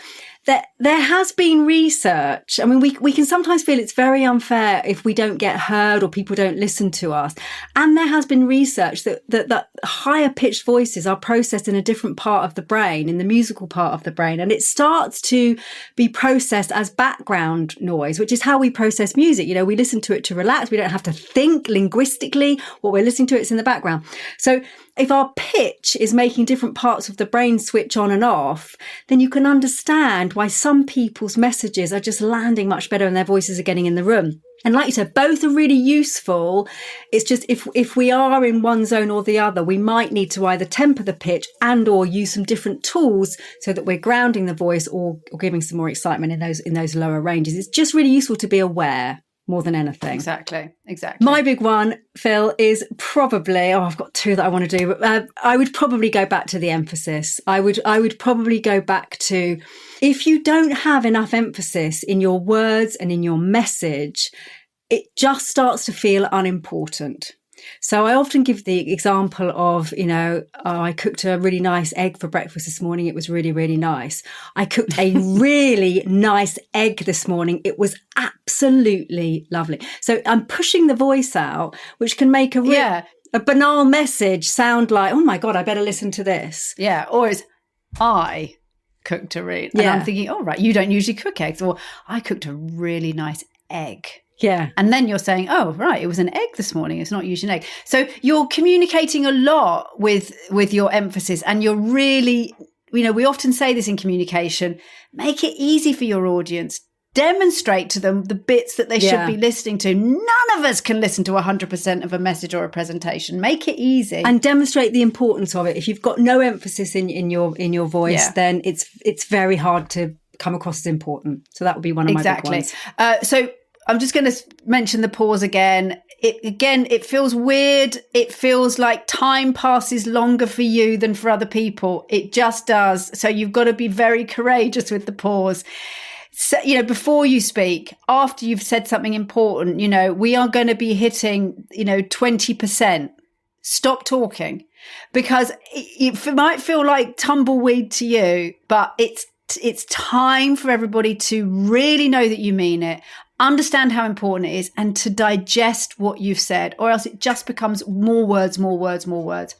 that there has been research. I mean, we can sometimes feel it's very unfair if we don't get heard or people don't listen to us. And there has been research that higher pitched voices are processed in a different part of the brain, in the musical part of the brain. And it starts to be processed as background noise, which is how we process music. We listen to it to relax. We don't have to think linguistically what we're listening to. It's in the background. So if our pitch is making different parts of the brain switch on and off, then you can understand why some people's messages are just landing much better and their voices are getting in the room. And like you said, both are really useful. It's just if we are in one zone or the other, we might need to either temper the pitch and or use some different tools so that we're grounding the voice or giving some more excitement in those lower ranges. It's just really useful to be aware more than anything. Exactly. My big one, Phil, is probably, I've got two that I want to do, but I would probably go back to the emphasis. I would probably go back to, if you don't have enough emphasis in your words and in your message, it just starts to feel unimportant. So I often give the example of, I cooked a really nice egg for breakfast this morning. It was really, really nice. I cooked a really nice egg this morning. It was absolutely lovely. So I'm pushing the voice out, which can make a banal message sound like, oh my God, I better listen to this. Yeah. Or it's, I cooked a really, and I'm thinking, oh, right, you don't usually cook eggs. Or I cooked a really nice egg. Yeah. And then you're saying, oh, right, it was an egg this morning. It's not usually an egg. So you're communicating a lot with your emphasis, and you're really, we often say this in communication, make it easy for your audience. Demonstrate to them the bits that they should be listening to. None of us can listen to 100% of a message or a presentation. Make it easy. And demonstrate the importance of it. If you've got no emphasis in your voice, then it's very hard to come across as important. So that would be one of my big ones. So I'm just going to mention the pause again. It feels weird. It feels like time passes longer for you than for other people. It just does. So you've got to be very courageous with the pause. So, before you speak, after you've said something important, we are going to be hitting, 20%. Stop talking, because it might feel like tumbleweed to you, but it's it's time for everybody to really know that you mean it, understand how important it is, and to digest what you've said, or else it just becomes more words, more words, more words.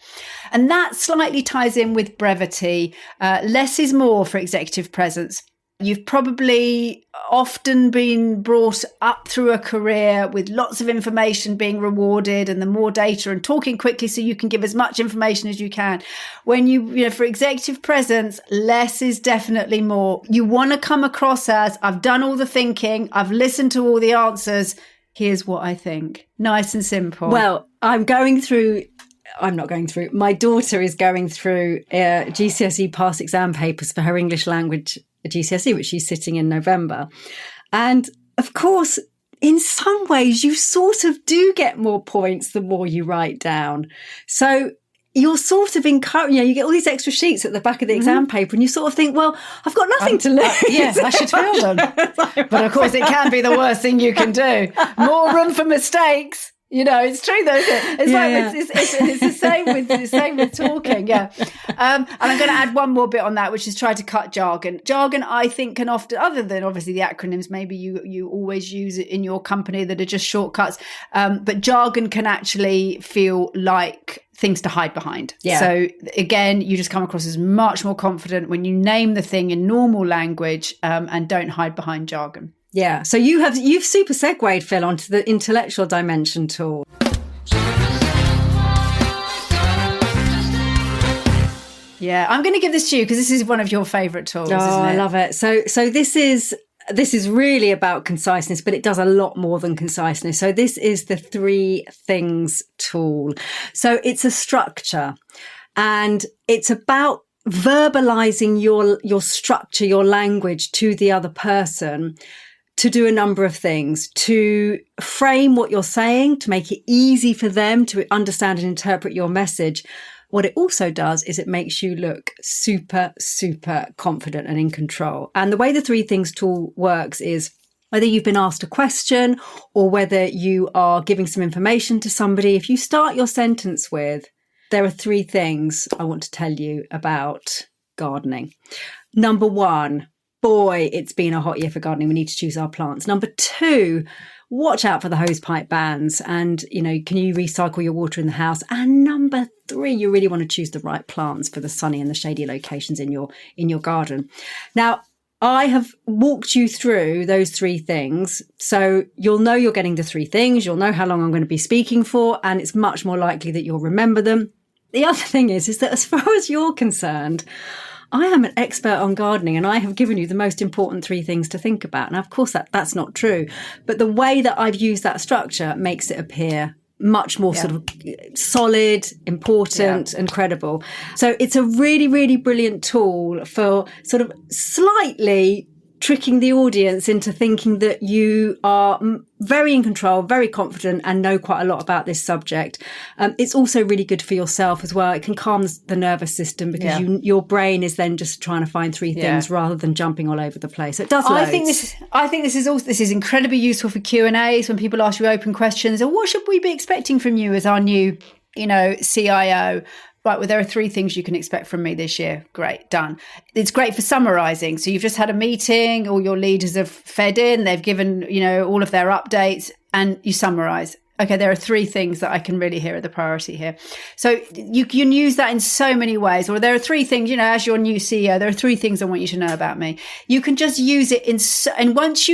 And that slightly ties in with brevity. Less is more for executive presence. You've probably often been brought up through a career with lots of information being rewarded, and the more data, and talking quickly so you can give as much information as you can. When you know, for executive presence, less is definitely more. You want to come across as, I've done all the thinking, I've listened to all the answers, here's what I think. Nice and simple. Well, my daughter is going through GCSE pass exam papers for her English language GCSE, which she's sitting in November. And of course, in some ways, you sort of do get more points the more you write down. So you're sort of encouraged, you get all these extra sheets at the back of the exam paper, and you sort of think, well, I've got nothing to lose. Yes, I should fill them. But of course, it can be the worst thing you can do. More room for mistakes. It's true though, isn't it? It's the same with talking. Yeah. And I'm going to add one more bit on that, which is try to cut jargon. Jargon, I think, can often, other than obviously the acronyms, maybe you always use it in your company that are just shortcuts. But jargon can actually feel like things to hide behind. Yeah. So again, you just come across as much more confident when you name the thing in normal language, and don't hide behind jargon. Yeah. So you've super segued, Phil, onto the intellectual dimension tool. Yeah, I'm going to give this to you because this is one of your favourite tools, isn't it? I love it. So this is really about conciseness, but it does a lot more than conciseness. So this is the 3 things tool. So it's a structure, and it's about verbalizing your structure, your language to the other person, to do a number of things, to frame what you're saying, to make it easy for them to understand and interpret your message. What it also does is it makes you look super, super confident and in control. And the way the 3 things tool works is whether you've been asked a question or whether you are giving some information to somebody, if you start your sentence with, there are 3 things I want to tell you about gardening. Number 1, boy, it's been a hot year for gardening. We need to choose our plants. Number 2, watch out for the hosepipe bans, and, can you recycle your water in the house? And number 3, you really want to choose the right plants for the sunny and the shady locations in your garden. Now, I have walked you through those 3 things. So you'll know you're getting the 3 things. You'll know how long I'm going to be speaking for, and it's much more likely that you'll remember them. The other thing is that as far as you're concerned, I am an expert on gardening, and I have given you the most important 3 things to think about. Now, of course, that's not true. But the way that I've used that structure makes it appear much more sort of solid, important and credible. So it's a really, really brilliant tool for sort of slightly tricking the audience into thinking that you are very in control, very confident, and know quite a lot about this subject. It's also really good for yourself as well. It can calm the nervous system because your brain is then just trying to find 3 things rather than jumping all over the place. So it does loads. I think this is incredibly useful for Q&As when people ask you open questions. And what should we be expecting from you as our new, CIO? Right, well, there are 3 things you can expect from me this year. Great, done. It's great for summarising. So you've just had a meeting, all your leaders have fed in, they've given, all of their updates, and you summarise. Okay, there are 3 things that I can really hear are the priority here. So you can use that in so many ways. Or there are 3 things, as your new CEO, there are 3 things I want you to know about me. You can just use it and once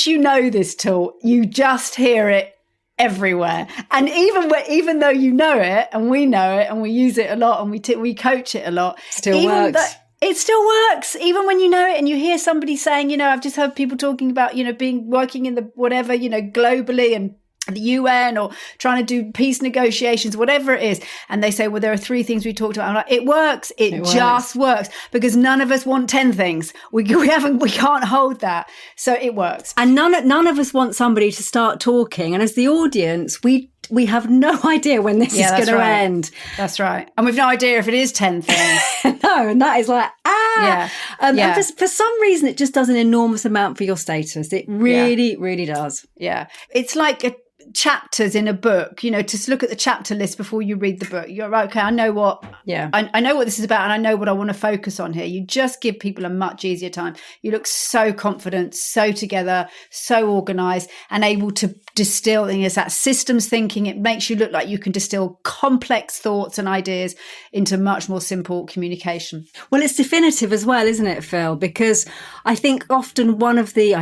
you know this tool, you just hear it everywhere. And even though you know it and we know it and we use it a lot and we coach it a lot, it still works. Even when you know it and you hear somebody saying, I've just heard people talking about, working in the whatever, globally and the UN or trying to do peace negotiations, whatever it is. And they say, well, there are 3 things we talked about. I'm like, it works. It just works because none of us want 10 things. We can't hold that. So it works. And none of us want somebody to start talking. And as the audience, we have no idea when this is going to end. That's right. And we've no idea if it is 10 things. No, and that is like, And for some reason, it just does an enormous amount for your status. It really, really does. Yeah. It's like chapters in a book, to look at the chapter list before you read the book. You're right. Okay, I know what Yeah. I know what this is about and I know what I want to focus on here. You just give people a much easier time. You look so confident, so together, so organized, and able to distill. And it's that systems thinking. It makes you look like you can distill complex thoughts and ideas into much more simple communication. Well, it's definitive as well, isn't it, Phil? Because I think often one of the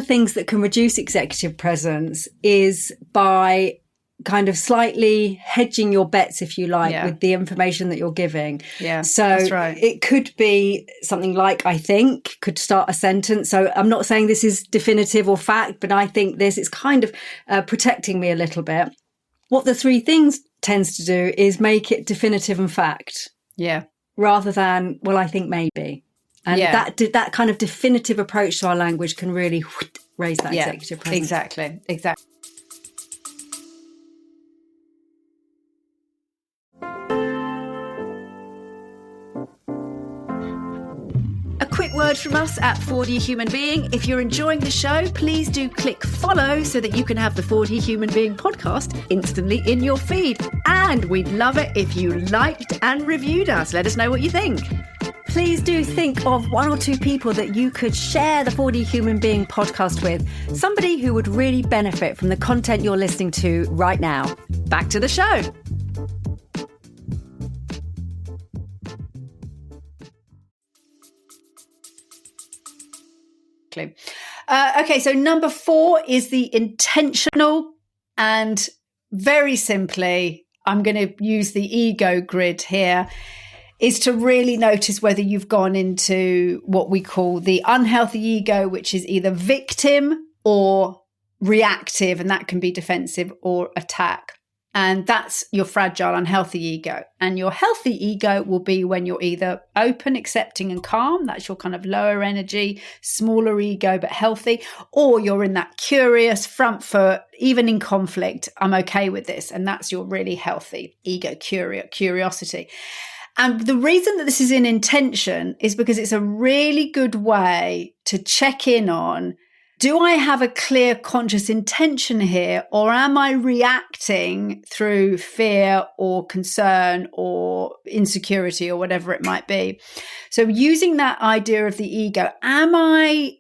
things that can reduce executive presence is by kind of slightly hedging your bets, if you like, with the information that you're giving. Yeah, so that's right. It could be something like, I think, could start a sentence. So I'm not saying this is definitive or fact, but I think it's kind of protecting me a little bit. What the three things tends to do is make it definitive and fact. Yeah. Rather than, well, I think maybe. And that kind of definitive approach to our language can really raise that executive presence. Exactly. A quick word from us at 4D Human Being. If you're enjoying the show, please do click follow so that you can have the 4D Human Being podcast instantly in your feed. And we'd love it if you liked and reviewed us. Let us know what you think. Please do think of one or two people that you could share the 4D Human Being podcast with. Somebody who would really benefit from the content you're listening to right now. Back to the show. Okay, so number 4 is the intentional, and very simply, I'm going to use the ego grid here, is to really notice whether you've gone into what we call the unhealthy ego, which is either victim or reactive, and that can be defensive or attack. And that's your fragile, unhealthy ego. And your healthy ego will be when you're either open, accepting and calm. That's your kind of lower energy, smaller ego, but healthy. Or you're in that curious front foot, even in conflict. I'm okay with this. And that's your really healthy ego, curiosity. And the reason that this is in intention is because it's a really good way to check in on, do I have a clear conscious intention here, or am I reacting through fear or concern or insecurity or whatever it might be? So using that idea of the ego, am I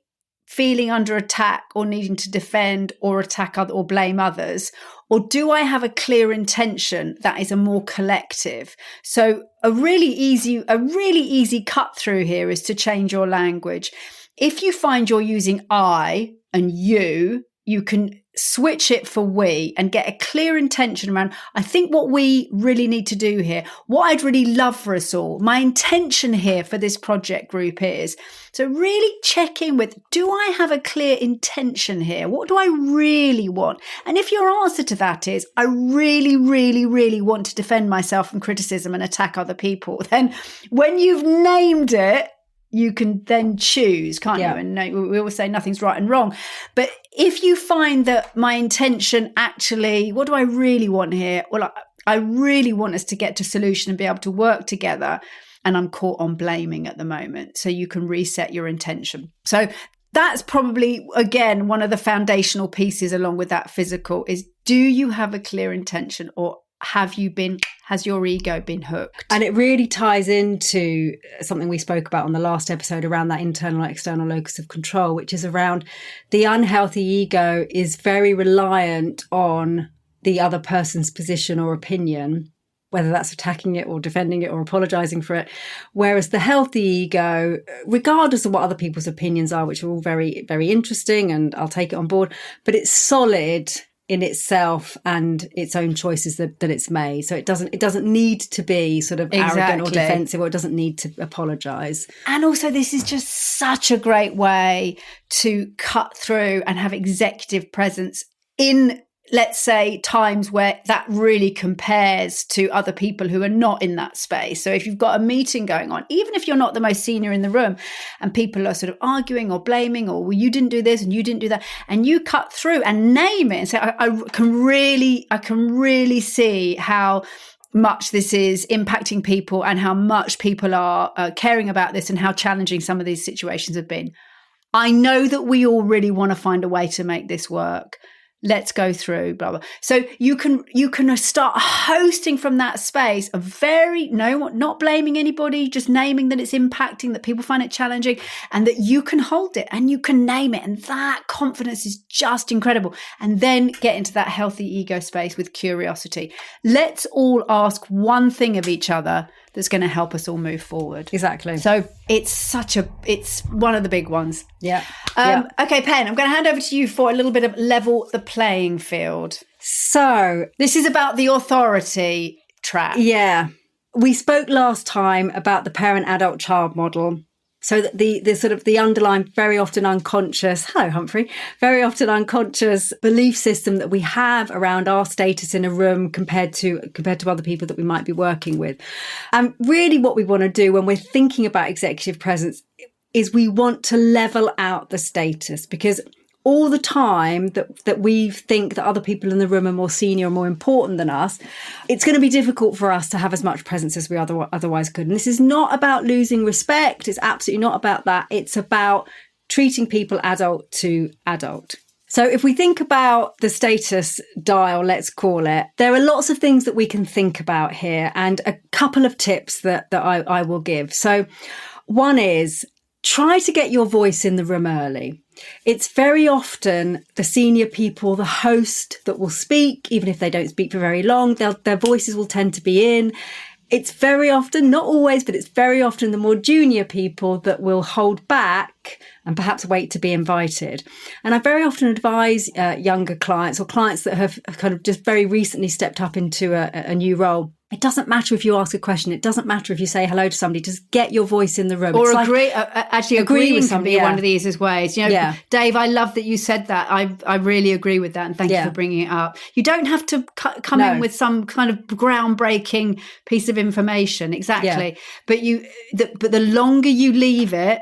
feeling under attack or needing to defend or attack other or blame others? Or do I have a clear intention that is a more collective? So a really easy cut through here is to change your language. If you find you're using I and you can switch it for we and get a clear intention around, I think what we really need to do here, what I'd really love for us all, my intention here for this project group is, so really check in with, do I have a clear intention here? What do I really want? And if your answer to that is, I really, really, really want to defend myself from criticism and attack other people, then when you've named it, you can then choose, can't you? And we always say nothing's right and wrong. But if you find that my intention actually, what do I really want here? Well, I really want us to get to a solution and be able to work together. And I'm caught on blaming at the moment. So you can reset your intention. So that's probably, again, one of the foundational pieces along with that physical is, do you have a clear intention, or has your ego been hooked? And it really ties into something we spoke about on the last episode around that internal and external locus of control, which is around the unhealthy ego is very reliant on the other person's position or opinion, whether that's attacking it or defending it or apologizing for it. Whereas the healthy ego, regardless of what other people's opinions are, which are all very, very interesting, and I'll take it on board, but it's solid in itself and its own choices that it's made. So it doesn't need to be sort of arrogant or defensive, or it doesn't need to apologize. And also, this is just such a great way to cut through and have executive presence in, let's say, times where that really compares to other people who are not in that space. So if you've got a meeting going on, even if you're not the most senior in the room and people are sort of arguing or blaming, or, well, you didn't do this and you didn't do that, and you cut through and name it and say, I can really see how much this is impacting people and how much people are caring about this and how challenging some of these situations have been. I know that we all really want to find a way to make this work. let's go through, blah, blah. So you can start hosting from that space of not blaming anybody, just naming that it's impacting, that people find it challenging, and that you can hold it and you can name it. And that confidence is just incredible. And then get into that healthy ego space with curiosity. Let's all ask one thing of each other that's going to help us all move forward. Exactly. So it's one of the big ones. Yeah. Okay, Pen, I'm going to hand over to you for a little bit of level the playing field. So this is about the authority track. Yeah. We spoke last time about the parent-adult-child model. So that the sort of the underlying, very often unconscious, hello Humphrey, very often unconscious belief system that we have around our status in a room compared to other people that we might be working with. And really what we want to do when we're thinking about executive presence is we want to level out the status, because all the time that we think that other people in the room are more senior or more important than us, it's going to be difficult for us to have as much presence as we otherwise could. And this is not about losing respect. It's absolutely not about that. It's about treating people adult to adult. So if we think about the status dial, let's call it, there are lots of things that we can think about here, and a couple of tips that I will give. So one is, try to get your voice in the room early. It's very often the senior people, the host, that will speak, even if they don't speak for very long. Their voices will tend to be in. It's very often, not always, but it's very often the more junior people that will hold back and perhaps wait to be invited. And I very often advise younger clients or clients that have kind of just very recently stepped up into a new role. It doesn't matter if you ask a question. It doesn't matter if you say hello to somebody. Just get your voice in the room. Or agreeing can be one of the easiest ways. Dave, I love that you said that. I really agree with that, and thank you for bringing it up. You don't have to come in with some kind of groundbreaking piece of information, exactly. Yeah. But the longer you leave it,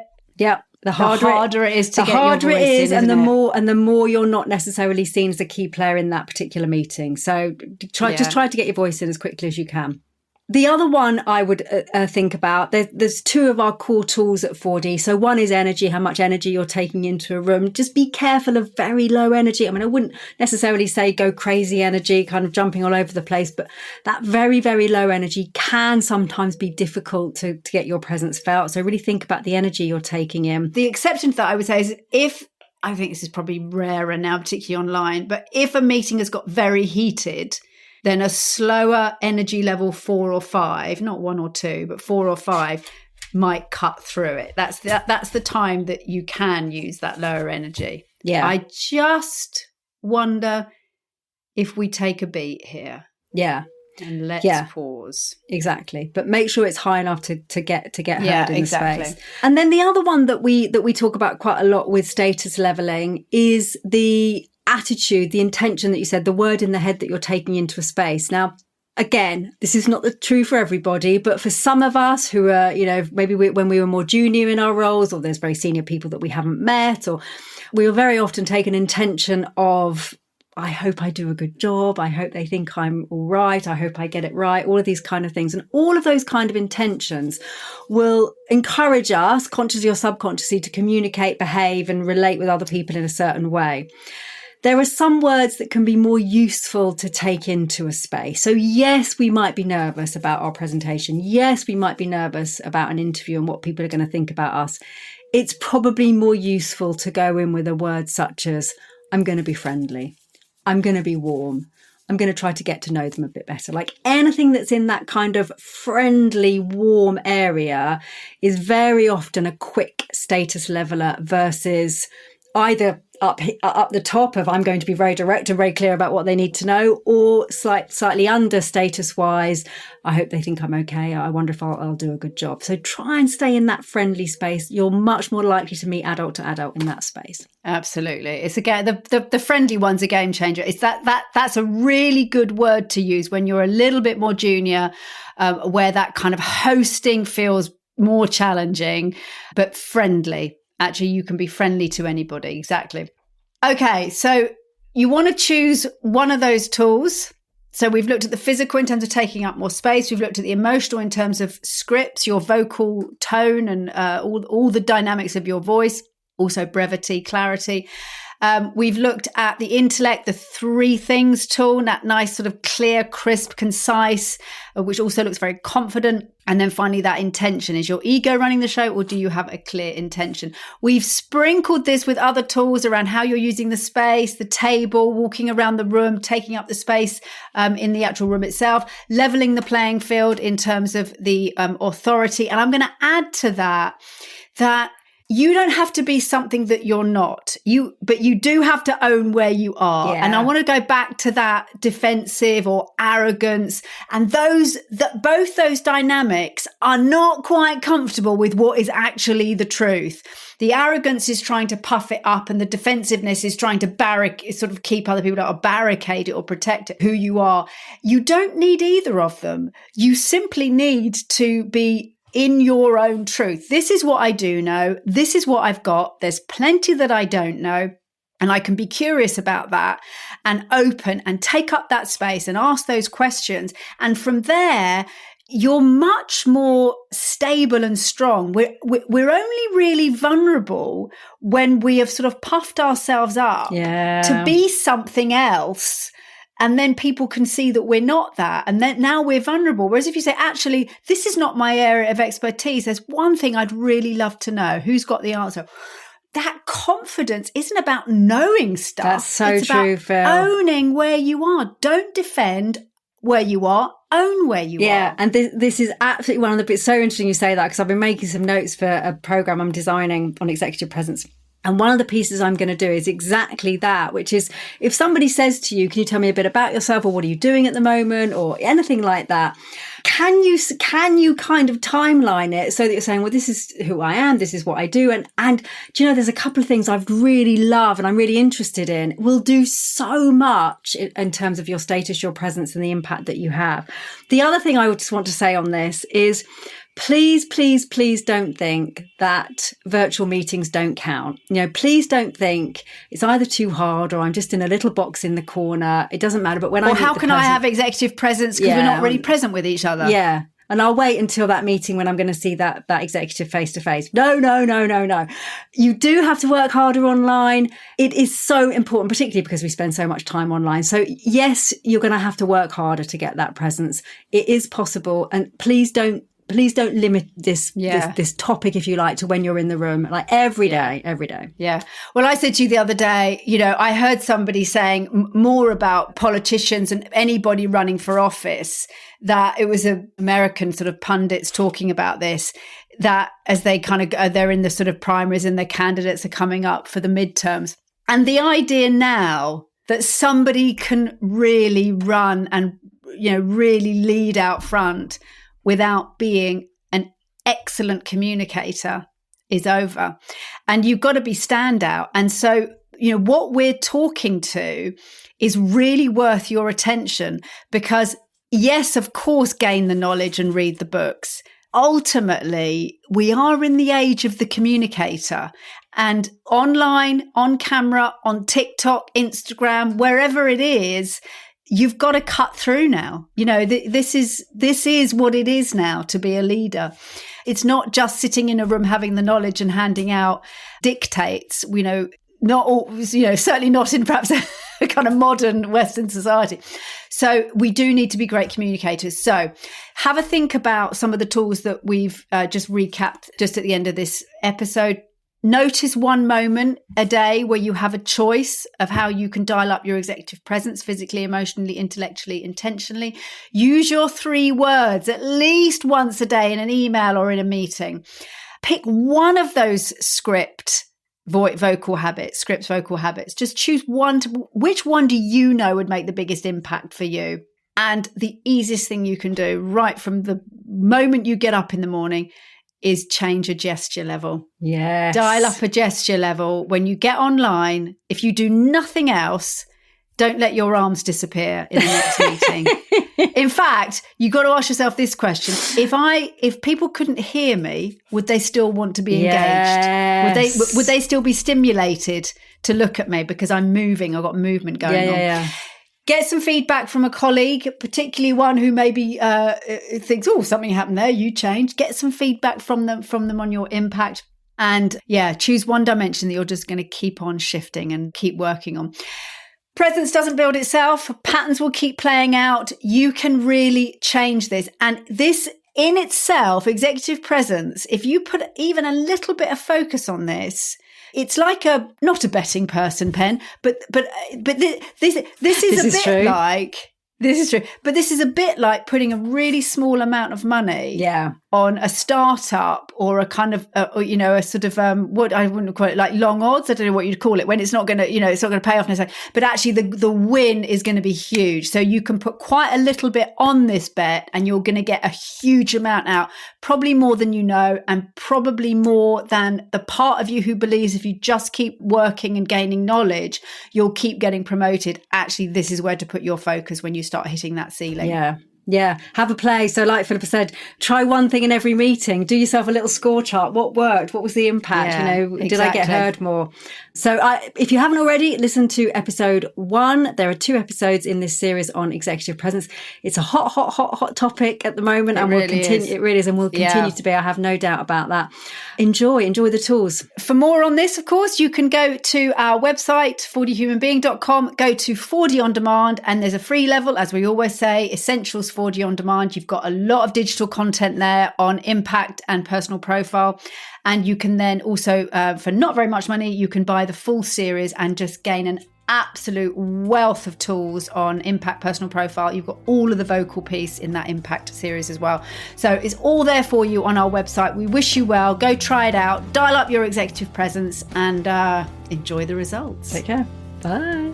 the harder it is to get your voice in, and the more you're not necessarily seen as a key player in that particular meeting. So just try to get your voice in as quickly as you can. The other one I would think about, there's two of our core tools at 4D. So one is energy, how much energy you're taking into a room. Just be careful of very low energy. I mean, I wouldn't necessarily say go crazy energy, kind of jumping all over the place, but that very, very low energy can sometimes be difficult to get your presence felt. So really think about the energy you're taking in. The exception to that, I would say, is I think this is probably rarer now, particularly online, but if a meeting has got very heated, then a slower energy level 4 or 5, not 1 or 2, but 4 or 5 might cut through it. That's the time that you can use that lower energy. Yeah. I just wonder if we take a beat here. Yeah. And let's pause. Exactly. But make sure it's high enough to get heard in the space. And then the other one that we talk about quite a lot with status leveling is the attitude, the intention that you said, the word in the head that you're taking into a space. Now, again, this is not the true for everybody, but for some of us who are, maybe when we were more junior in our roles, or there's very senior people that we haven't met, or we will very often take an intention of, I hope I do a good job. I hope they think I'm all right. I hope I get it right. All of these kind of things. And all of those kind of intentions will encourage us, consciously or subconsciously, to communicate, behave, and relate with other people in a certain way. There are some words that can be more useful to take into a space. So yes, we might be nervous about our presentation. Yes, we might be nervous about an interview and what people are going to think about us. It's probably more useful to go in with a word such as, I'm going to be friendly. I'm going to be warm. I'm going to try to get to know them a bit better. Like anything that's in that kind of friendly, warm area is very often a quick status leveler versus either up the top of I'm going to be very direct and very clear about what they need to know, or slightly under status wise, I hope they think I'm okay. I wonder if I'll do a good job. So try and stay in that friendly space. You're much more likely to meet adult to adult in that space. Absolutely. It's again, the friendly one's a game changer. It's that's a really good word to use when you're a little bit more junior, where that kind of hosting feels more challenging, but friendly. Actually, you can be friendly to anybody. Exactly. Okay, so you want to choose one of those tools. So we've looked at the physical in terms of taking up more space. We've looked at the emotional in terms of scripts, your vocal tone, and all the dynamics of your voice. Also brevity, clarity. We've looked at the intellect, the 3 things tool, that nice sort of clear, crisp, concise, which also looks very confident. And then finally, that intention. Is your ego running the show, or do you have a clear intention? We've sprinkled this with other tools around how you're using the space, the table, walking around the room, taking up the space in the actual room itself, leveling the playing field in terms of the authority. And I'm going to add to that you don't have to be something that you're not. But you do have to own where you are. Yeah. And I want to go back to that defensive or arrogance. And both those dynamics are not quite comfortable with what is actually the truth. The arrogance is trying to puff it up, and the defensiveness is trying to sort of keep other people out, or barricade it or protect it, who you are. You don't need either of them. You simply need to be in your own truth. This is what I do know. This is what I've got. There's plenty that I don't know. And I can be curious about that and open and take up that space and ask those questions. And from there, you're much more stable and strong. We're only really vulnerable when we have sort of puffed ourselves up to be something else. And then people can see that we're not that. And then now we're vulnerable. Whereas if you say, actually, this is not my area of expertise, there's one thing I'd really love to know. Who's got the answer? That confidence isn't about knowing stuff. That's so it's true, about Phil. owning where you are. Don't defend where you are. Own where you are. Yeah, and this is absolutely one of the bits. So interesting you say that, because I've been making some notes for a program I'm designing on executive presence. And one of the pieces I'm going to do is exactly that, which is, if somebody says to you, can you tell me a bit about yourself, or what are you doing at the moment, or anything like that? Can you kind of timeline it so that you're saying, well, this is who I am, this is what I do. And do you know, there's a couple of things I've really love and I'm really interested in, will do so much in terms of your status, your presence, and the impact that you have. The other thing I would just want to say on this is, please, please, please don't think that virtual meetings don't count. You know, please don't think it's either too hard or I'm just in a little box in the corner. It doesn't matter. But when I how can I have executive presence because we're not really present with each other? Yeah. And I'll wait until that meeting when I'm going to see that executive face to face. No. You do have to work harder online. It is so important, particularly because we spend so much time online. So yes, you're going to have to work harder to get that presence. It is possible. And please don't limit this topic, if you like, to when you're in the room, like every day. Yeah. Well, I said to you the other day, you know, I heard somebody saying more about politicians and anybody running for office, that it was American sort of pundits talking about this, that as they kind of, they're in the sort of primaries and their candidates are coming up for the midterms. And the idea now that somebody can really run and, you know, really lead out front without being an excellent communicator is over. And you've got to be standout. And so, you know, what we're talking to is really worth your attention, because yes, of course, gain the knowledge and read the books. Ultimately, we are in the age of the communicator, and online, on camera, on TikTok, Instagram, wherever it is, you've got to cut through now. You know, this is what it is now to be a leader. It's not just sitting in a room having the knowledge and handing out dictates, you know, not all, you know, certainly not in perhaps a kind of modern Western society. So we do need to be great communicators. So have a think about some of the tools that we've just recapped just at the end of this episode. Notice one moment a day where you have a choice of how you can dial up your executive presence physically, emotionally, intellectually, intentionally. Use your 3 words at least once a day in an email or in a meeting. Pick one of those scripts, vocal habits. Just choose one. Which one do you know would make the biggest impact for you? And the easiest thing you can do right from the moment you get up in the morning is change a gesture level. Yes. Dial up a gesture level. When you get online, if you do nothing else, don't let your arms disappear in the next meeting. In fact, you got to ask yourself this question. If people couldn't hear me, would they still want to be engaged? Yes. Would they still be stimulated to look at me because I'm moving? I've got movement going on. Yeah. Get some feedback from a colleague, particularly one who maybe thinks, oh, something happened there, you changed. Get some feedback from them on your impact. And yeah, choose one dimension that you're just going to keep on shifting and keep working on. Presence doesn't build itself. Patterns will keep playing out. You can really change this. And this in itself, executive presence, if you put even a little bit of focus on this, it's like not a betting person, Pen, but this is true. like, this is true, but this is a bit like putting a really small amount of money on a startup or a kind of, a sort of, what I wouldn't call it, like long odds. I don't know what you'd call it when it's not going to, it's not going to pay off necessarily, but actually the win is going to be huge. So you can put quite a little bit on this bet and you're going to get a huge amount out, probably more than you know, and probably more than the part of you who believes if you just keep working and gaining knowledge, you'll keep getting promoted. Actually, this is where to put your focus when you start hitting that ceiling. Yeah. Have a play. So like Philippa said, try one thing in every meeting, do yourself a little score chart. What worked? What was the impact? Exactly. Did I get heard more? So if you haven't already, listen to episode 1. There are 2 episodes in this series on executive presence. It's a hot topic at the moment. It really is. And will continue to be. I have no doubt about that. Enjoy the tools. For more on this, of course, you can go to our website, 4dhumanbeing.com, go to 4D On Demand, and there's a free level, as we always say, Essentials 4D On Demand. You've got a lot of digital content there on impact and personal profile. And you can then also, for not very much money, you can buy the full series and just gain an absolute wealth of tools on impact, personal profile. You've got all of the vocal piece in that impact series as well. So it's all there for you on our website. We wish you well. Go try it out. Dial up your executive presence and enjoy the results. Take care. Bye.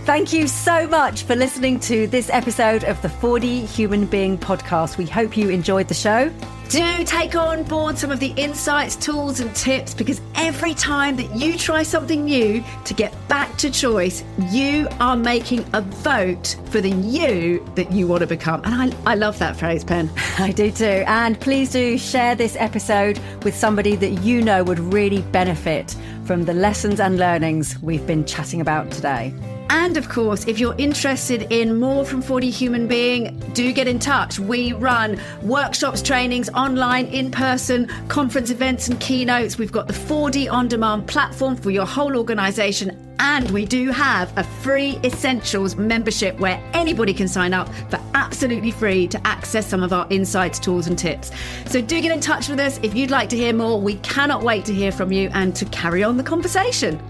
Thank you so much for listening to this episode of the 4D Human Being podcast. We hope you enjoyed the show. Do take on board some of the insights, tools and tips, because every time that you try something new to get back to choice, you are making a vote for the you that you want to become. And I love that phrase, Pen. I do too. And please do share this episode with somebody that you know would really benefit from the lessons and learnings we've been chatting about today. And of course, if you're interested in more from 4D Human Being, do get in touch. We run workshops, trainings, online, in person, conference events and keynotes. We've got the 4D On Demand platform for your whole organisation. And we do have a free Essentials membership where anybody can sign up for absolutely free to access some of our insights, tools and tips. So do get in touch with us if you'd like to hear more. We cannot wait to hear from you and to carry on the conversation.